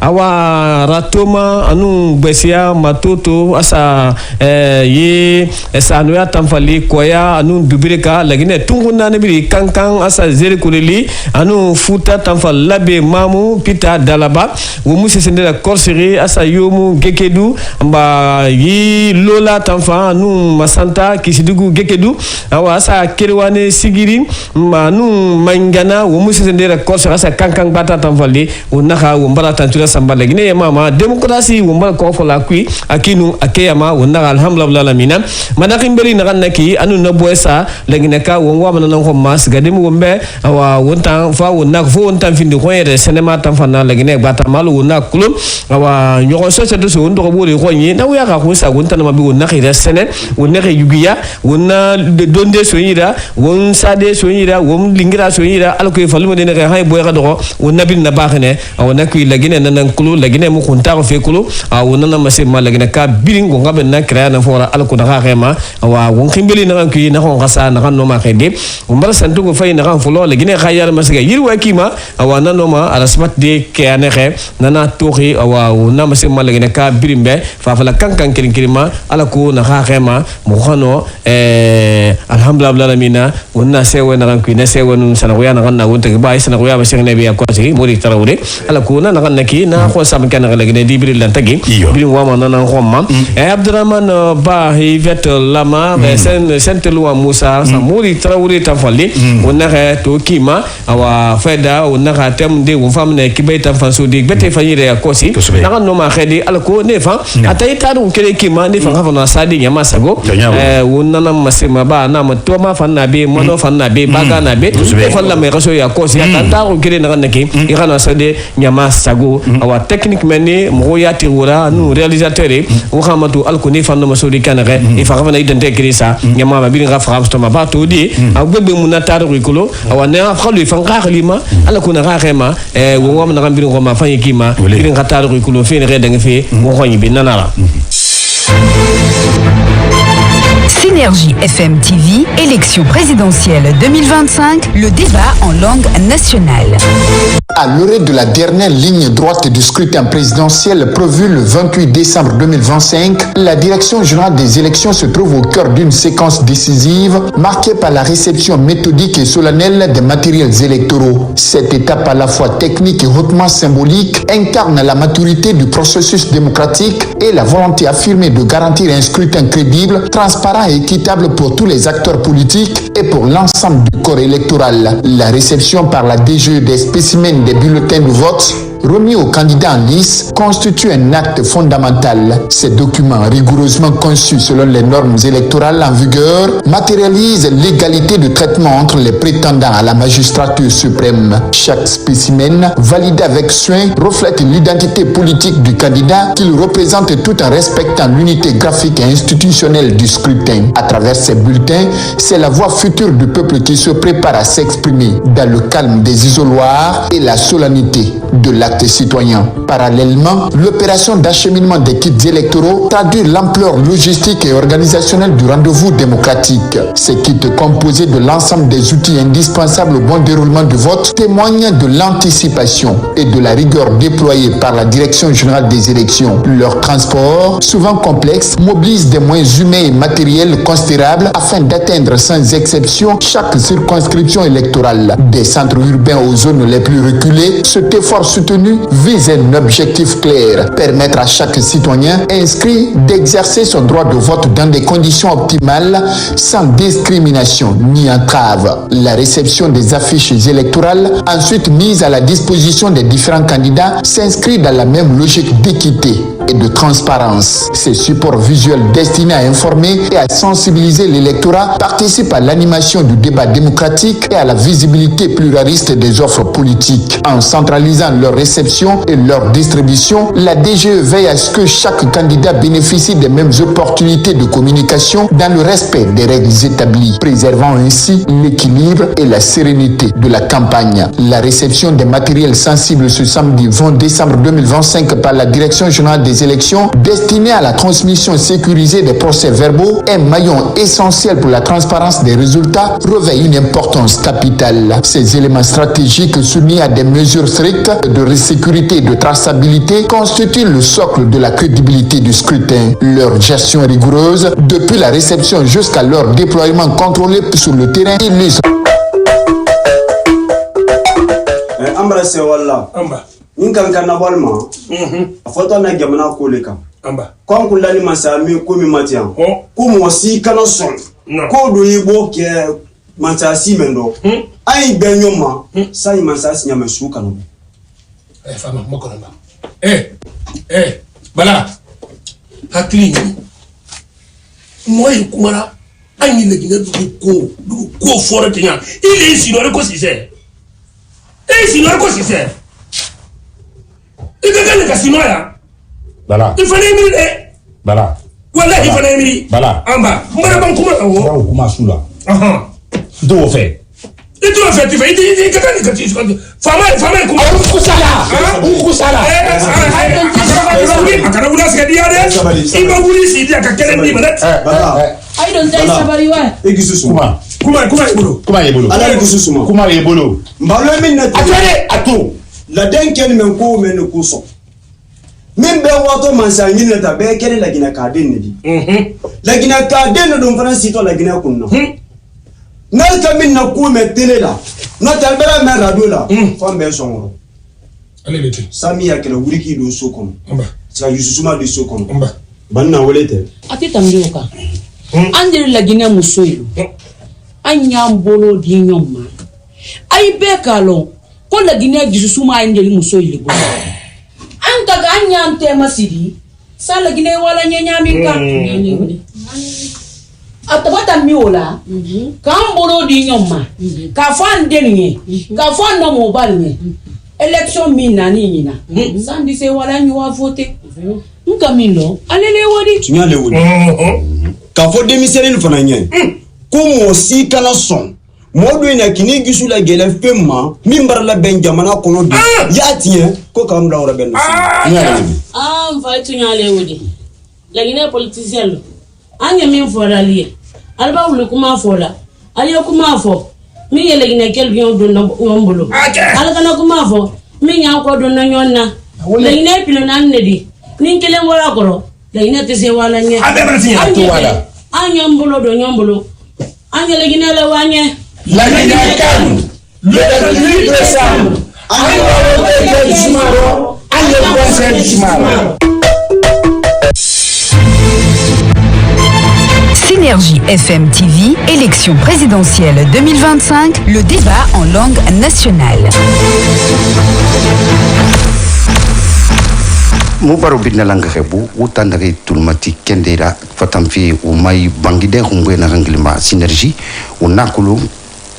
awa ratoma anu besia matoto asa ye esa no ya tamfali koya anu dubireka lagine tunguna ne biri kankan asa zere kuleli anu futa tamfal labe mamu pita dalaba wo musi sendela korseri asa yomu gekedu mba yi lola tamfa anu masanta kisidugu gekedu awa asa kerwane sigiri manu mangana wo musi sendela korseri asa kankan bata tamfali unaka wo mbara tantura samba lagine mama demokrasi wo mbara ko fola kui akinu akeyama wonda alhamdulillah mina manakin beri nakanaki anu naboesa lagine ka wonwa manana ko mas gadem wombe awa wonta fa wonna fo wonta findi ko yere cinema tamfana lagine bata malu wonna kulum awa nyoko so sedo so ndo ko bori ko nyi na wiya ka ko sa wonta na mabi wonna khira sene wonna ke yugiya wonna donde so yira won sade so yira won lingira so yira alko falumo de ne hay boy ka do wonna bin na baxene awona ku lagine nan kulu lagine mu kunta ko fe kulu awona na mase ma lagine ka biringo ngabe na krea na fora alko na khema awa won khimbeli na ku na ko ngasa na kan no ma khede umbara santu ko fay na kan fulo lagine khayar masga yirwa kima awana no ma arasmat de kene khe nana toxi awa na mase ma lagine ka birimbe fa fala kankan kirima alko na khema mo khano alhamdulillah mina wonna sewe na kan ku na sewe nun sana ko ya na kan na wonte ba isa na ko ya ba sene be ya ko si mori tarawde alko na kan naki na ko sam kan na lagine di biril lan tagi birim wa ma na khomma Abdurrahman ba Yvette Lama Saint-Eloi Moussa Samori Traoré Tafali wonna to kima awa feda wonna tem de won famne kibay tamfan so de bete fanyire ya kosi naka no ma khedi alko nefa atay taru kere kima nefa ngafana sadi nyama sago wonna na masema ba na ma to ma fanna be mono fanna be baga na be falla me raso ya kosi ya taru kere naka naki ikana sade nyama sago awa technique meni mo ya tiwura nu réalisateur o khamatu alko ne fanna ma so de kanare e fa fana idente krisa nyama ma bi nga fra sto ma ba to di agbegbe mu na taru kulo awa ne afra lu fa nga khalima alko na khema wo wam na ngambiri ko ma fa yikima bi nga taru kulo fe ne re da nga fe wo khoni bi nanara. Synergie FM TV, élection présidentielle 2025, le débat en langue nationale. À l'orée de la dernière ligne droite du scrutin présidentiel prévu le 28 décembre 2025, la Direction générale des élections se trouve au cœur d'une séquence décisive marquée par la réception méthodique et solennelle des matériels électoraux. Cette étape à la fois technique et hautement symbolique incarne la maturité du processus démocratique et la volonté affirmée de garantir un scrutin crédible, transparent et équitable pour tous les acteurs politiques et pour l'ensemble du corps électoral. La réception par la DGE des spécimens des bulletins de vote remis aux candidats en lice constitue un acte fondamental. Ces documents, rigoureusement conçus selon les normes électorales en vigueur, matérialisent l'égalité de traitement entre les prétendants à la magistrature suprême. Chaque spécimen, validé avec soin, reflète l'identité politique du candidat qu'il représente tout en respectant l'unité graphique et institutionnelle du scrutin. À travers ces bulletins, c'est la voix future du peuple qui se prépare à s'exprimer dans le calme des isoloirs et la solennité de l'acte citoyen. Parallèlement, l'opération d'acheminement des kits électoraux traduit l'ampleur logistique et organisationnelle du rendez-vous démocratique. Ces kits composés de l'ensemble des outils indispensables au bon déroulement du vote témoignent de l'anticipation et de la rigueur déployée par la Direction générale des élections. Leur transport, souvent complexe, mobilise des moyens humains et matériels considérables afin d'atteindre sans exception chaque circonscription électorale. Des centres urbains aux zones les plus reculées, cet effort soutenu contenu vise un objectif clair, permettre à chaque citoyen inscrit d'exercer son droit de vote dans des conditions optimales, sans discrimination ni entrave. La réception des affiches électorales, ensuite mises à la disposition des différents candidats, s'inscrit dans la même logique d'équité et de transparence. Ces supports visuels destinés à informer et à sensibiliser l'électorat participent à l'animation du débat démocratique et à la visibilité pluraliste des offres politiques. En centralisant leur réception et leur distribution, la DGE veille à ce que chaque candidat bénéficie des mêmes opportunités de communication dans le respect des règles établies, préservant ainsi l'équilibre et la sérénité de la campagne. La réception des matériels sensibles ce samedi 20 décembre 2025 par la Direction générale des élections, destinée à la transmission sécurisée des procès-verbaux, un maillon essentiel pour la transparence des résultats, revêt une importance capitale. Ces éléments stratégiques soumis à des mesures strictes de sécurité et de traçabilité constituent le socle de la crédibilité du scrutin. Leur gestion rigoureuse, depuis la réception jusqu'à leur déploiement contrôlé sur le terrain, illustre. Embrasse walla. Ninkan kana balma. Foto na gamana koleka. Quand on l'a masami komi matian. Comme aussi kana son. Ko do yibo ke matasi mendo. Ai benyoma. Sai masasi nyama shuka no. Fama mokolamba. Bala. Hakili. Moi kumara anyi legina du ko fora tinya. Il est ici dans le cosisé. Ici dans le cosisé. Il y a casino là. Bala. Il fallait émir. Bala. Voilà, il fallait émir. Bala. Amba. Mbara ban kuma awo. Kuma sula. Do fait. Et tu as fait, tu fais. Il Fama kuma. Kusala. Akana bula skadiade. Ima buli sidi akakele ni manet. I don't tell somebody why. Egisusuma. Kuma yebolo. Ala egisusuma. Kuma yebolo. Mbalo minna. Atare ato. La denken men ko men ko so. Min be wato man sa yin na be kere la gina ka den ne di. La gina ka den no don fana sito la gina kunno. Na ka min na ko me tele la. Na ta bera me radio la. Fa me so ngoro. Ale beti. Sami ya kele wuriki do so kono. Amba. Sa yususuma do so kono. Amba. Banna wolete. Ati tamdioka. Andere la gina musoyo. Anyam bolo di nyoma. Ai be kalo. Ko la Guinée gisusuma angeli muso ile go anta ganya ante masidi sala Guinée wala nyanyami ka atabata miola kamboro di nyoma ka fande nye ka fanda mo balne election minani nyina sandi se wala nyi wa voter nka mino alele wodi tunyale wodi ka fo démissionner fana nye ko mo si kana son modo ina kini gisu la gele femma mimbar la ben jamana kono di ya tien ko kam la ora ben mfa tunyale wodi la Guinée politicien anya min fora lié alba wulu kuma fola ayo kuma fo mi yele Guinée kel bion do nombolo ala kana kuma fo mi nya ko do na nyonna la Guinée pilo nan nedi nin kele wala koro la Guinée te se wala nya anya mbolo do nyombolo anya la Guinée la wanye la Guinée calme le 8 décembre Synergie FM TV, élection présidentielle 2025, le débat en langue nationale. Mubaro binalanga hebu utandare tulmati kendera fatamfi umai bangide hungwe na ranglima Synergie unakulu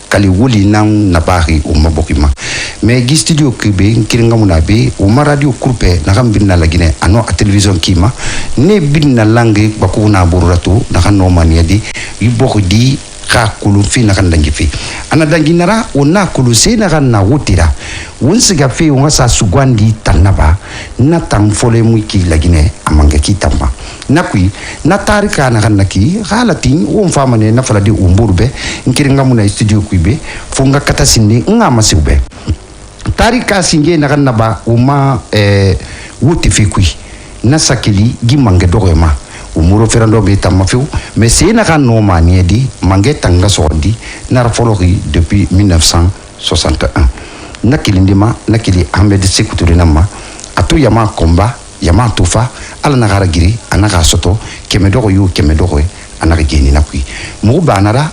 kali wuli nang nabari umabokima mais gi studio kibe kiringa munabe uma radio kurpe na gambinna lagine ano a television kima ne binna langue bakuna burratu na kanno maniadi yiboko di ka kulu fi na kan dangifi ana danginara ona kulu se na kan na wutira wunsiga fi wonga sa sugwandi tanaba na tamfole muiki lagine amanga kitamba nakui na tarika na kan naki halatin won famane na faladi umburbe nkiringa muna studio kuibe funga kata sinni ngama siube tarika singe na kan naba uma wuti fi kui na sakili gimange dogema umuro ferando be tamafiu mais c'est na kan no maniedi mange tanga sondi na folori depuis 1961 nakilindima nakili Ahmed Sékou Touré nama atu yama komba yama tufa ala nagara giri anaga soto kemedogo yu kemedogo anaga geni nakui mu banara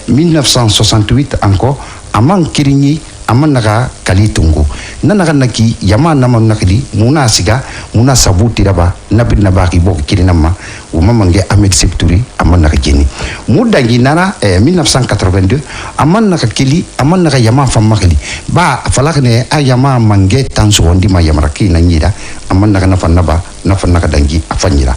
1968 encore aman kirinyi aman naga kali tungu nanaga naki yama nama nakili muna siga muna sabuti raba nabi nabaki bok kirinama umamange Ahmed Sékou Touré aman naga geni mu dangi nara 1982 aman naga kili aman naga yama famakili ba falakne ayama mange tanso ndi ma yamaraki na nyira aman naga nafa dangi afanyira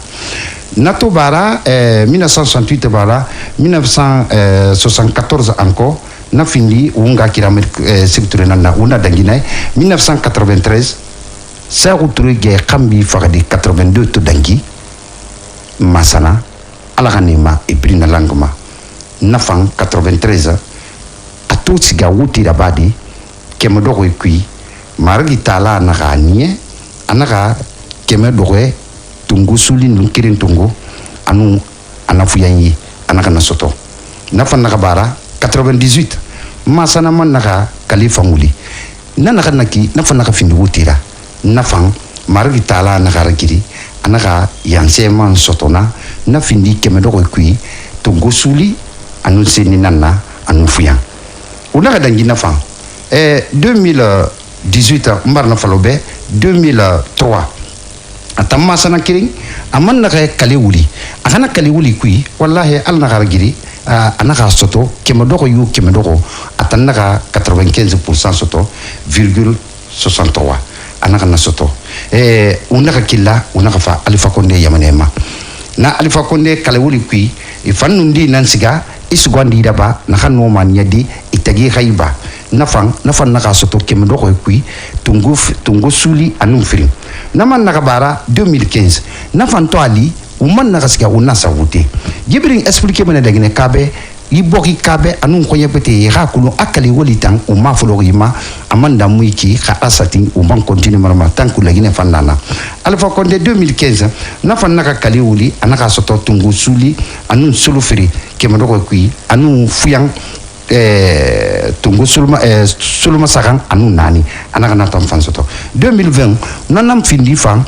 nato bara 1968 bara 1974 encore na findi unga kiramer Sékou Touré nana una dangina 1993 Sékou Touré ge kambi fagadi 82 to dangi masana alaganima e prina langma nafang 93 atu siga wuti rabadi kemedogo kui margi tala naga nie anaga kemedogo tungu sulin lunkirin tungu anu anafuyanyi anaga nasoto nafan naga bara 98 masana man naga kalifa nguli nanaga naki nafan naga findi wutira nafang margi tala naga ragiri anaga yanseman sotona na findi kemedogo kui tungu suli anu seni nana anu fuyan unaga dangi nafang 2018 mbarna falobe 2003 atamma sana kiring aman naga kali wuli akana kali wuli kui wallahi al naga ragiri anaka soto kemedogo yu kemedogo atanaga 95% soto 0,63 anaka na soto unaka killa unaka fa Alpha Condé yamanema na Alpha Condé kala wuli kui ifannundi nansiga isugandi daba naka no man yadi itagi khayba nafan naka soto kemedogo kui tungu suli anu firim naman naka bara 2015 nafan to ali umman naka siga unasa wuti gibrin expliquer mena dagine kabe iboki kabe anu ko yepete ha kuno akali woli tan umma fulo yima amanda muiki kha asati umman continue marama tanku lagine fannana Alpha Condé 2015 nafan naka kali wuli anaka soto tungu suli anu sulu firi kemedogo kui anu fuyang tungu sulma sagan anu nani anaka na tam fan soto 2020 nanam findi fan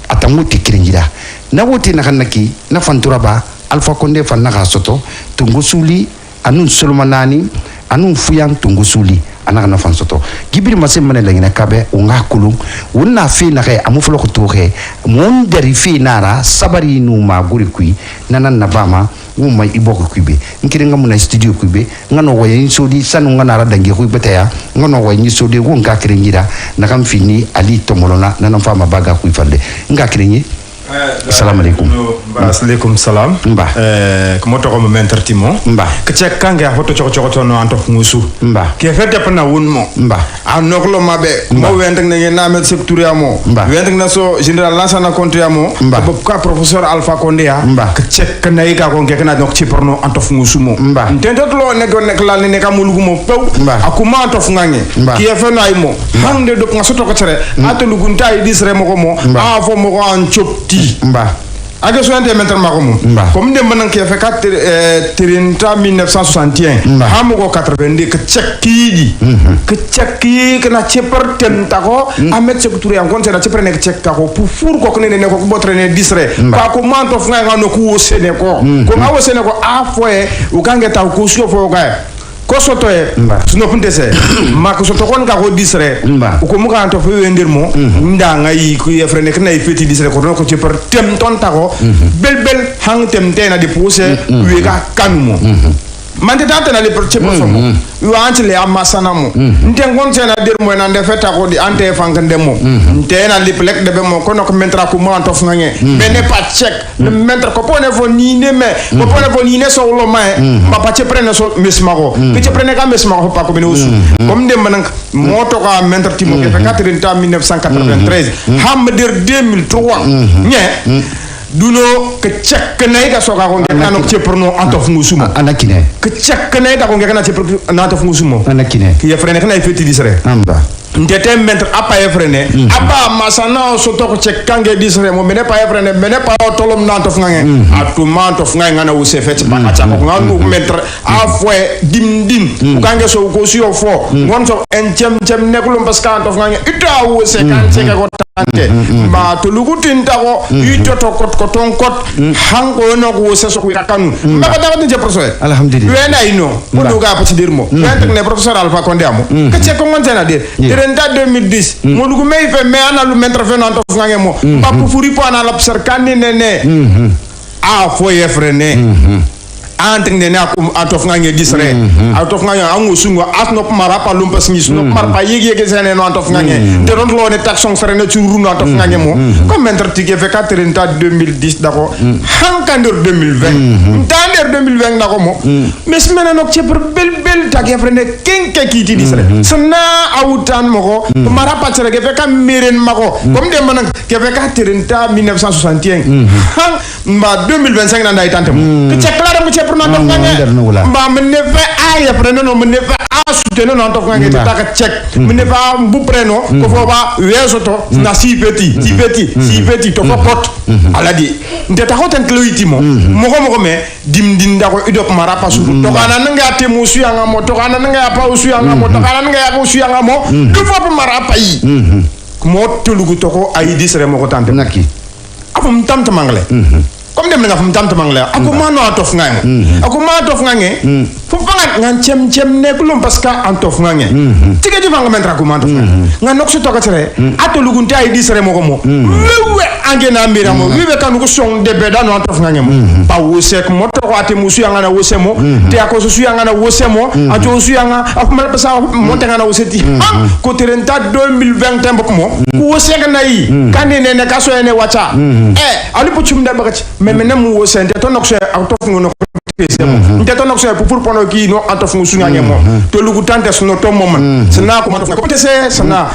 atamuti kirinjida na wote na kanaki na fanturaba Alpha Condé fan naka soto tungu suli anu sulma nani anu fuyang tungu suli anaka na fan soto gibiri masem mane lengina kabe unga kulung unna fi na ke amu flo kutuhe mon dari fi nara sabari nu ma guri kui nanan na bama umma iboko kuibe nkirenga muna studio kuibe ngano waye insodi sanu ngana dangi kuibe taya ngano waye insodi wonga kirengira nakam fini ali tomolona nanan fama baga kuifalde nga kirengi assalamu alaikum alaikum salam mba ko to ko mentor timo mba ke cek kanga hoto choko to no anto ngusu mba ke fete pana won mo mba anoklo mabe mo wendek ne na Ahmed Sékou Touré amo wendek na so général Lansana Conté amo ko ka professeur Alpha Condé ya ke cek nay ka ko ngek na donc ci porno anto ngusu mo mba tento lo nek la ne ka mulugu mo pew akuma anto ngange ki fe nay mo hande do ngaso to ko tere atolu gunta idisre mo ko mo a fo mo ko an chopti mba aga so ande mental makoum comme dem banan ke fe 1961 hamugo 82 ke checkidi ke chekki ke na cheper tenta ko Ahmed Sékou Touré en konse na cheper nek chekka ko pour four ko ne ko botre ne disre pa ko manto fnga ngano ko sene ko ngawo sene ko a foye u kange taw ko sio fo ga ko soto e sino puntese ma ko soto kon ga ko disre ko mu ga to fe wendir mo nda ngai ko ye frene kana feti disre ko no ko ci per tem ton tako bel hang tem tena di pousse we ga kanmo mande tata na le per ci per somo yo antle amma sanamo nte ngon tena dir mo na defeta ko di ante fankande mo tena li plek de be mo ko no ko mentra ko mo antof ngane bene pa check le mentra ko pone fo ni ne me ko pone fo ni ne so lo ma ma pa ci prene so mesmako ke ci prene ka mesmako pa ko bene usu comme dem man moto ko mentra ti mo ke 1993 ham der 2003 nye duno ke cek nay ga soga ko ngena no ceperno antof ngusumo anakine ke cek nay ga ko ngena ceperno antof ngusumo anakine ki ya frene kana feti disre amba ndete mettre apa efrene aba masana soto ko check kange disre mo mene pa efrene mene pa tolom nan to fngange atuma to fngange ngana use fet ba acha ko nganu mettre a foi dim kange so ko si o fo ngon so en chem nekulum parce que to fngange ita use kan cheke ko tante ma to lugutin ta ko ito to ko ton kot hango no ko use so ko rakanu ma ko dawat je professeur alhamdulillah wena ino ko duga pa ci dirmo wentek ne professeur Alpha Condé amo ke che ko ngon tena dir renda 2010 mo lugu may fe me ana lu mettre fe non to ngange mo ba pour furi po ana la observani nene a fo yefrene anting nene akum atof ngange disre atof ngange angu sungo asno mara pa lumpa singi suno mar pa yegi sene no atof ngange de ron lo ne taxon sere ne churu no atof ngange mo comme mettre tike fe 40 2010 dako hankandir 2020 tander 2020 dako mo mes mena nok ci bel tak yefrene kenke kiti disre sana awutan moko mara pa sere ke fe kam miren mako comme de manak ke fe 40 1961 han ma 2025 nanda itante mo ke cekla mo pour non mba mene fa ay après non mene fa a soutenir non tof ngi ta ka check mene fa bu preno ko fo ba wesoto na si petit to fo pot ala di ndeta hoten kloiti mo mo me dim nda ko idop mara pa su to kana nga te musu yanga mo to kana nga pa usu yanga mo to kana nga ya usu yanga mo du fo mara pa yi mo tulugu to ko ay disre mo ko tante naki afum tante mangle comme dem nga fum tamta mangle ako mano atof ngange ako ma atof ngange fu fangat ngan chem nekulum parce que antof ngange tige di fanga mentra ko mantof ngan nok so to ka tere ato lugunta ay disre mo ko mo wewe angena mbira mo wewe kanu ko song de be dano antof ngange mo pa wosek mo to ko ate musu yanga na wosemo te ako so yanga na wosemo ato so yanga afuma pesa mo te ngana woseti ko terenta 2020 tembo mo ko wosek na yi kanene ne kaso ene wacha ali po chumda bagachi mais mu wo sente to nok se autof ngono pese mo nte to nok se pour pono ki no autof ngu sunya ngemo to lugu tante suno to moment sna ko matof ko tese sna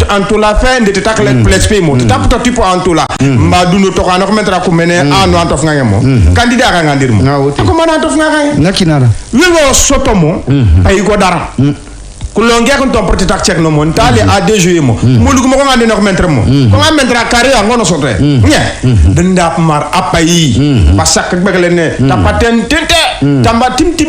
antu la fin de takle plexp mo taputa tipo antu la mba duno to kana ko metra ko mene anu antof ngemo candidat ka ngandir mo ko man antof ngaka nakinara wiwo soto mo ay go dara ko longe ko ton porte tak check no mon tale a déjouer mo mo lugu mo ko ngande no mentre mo ko ngam mentre carré ngono sotre nye denda mar apayi pasak begale ne ta paten tente tamba tim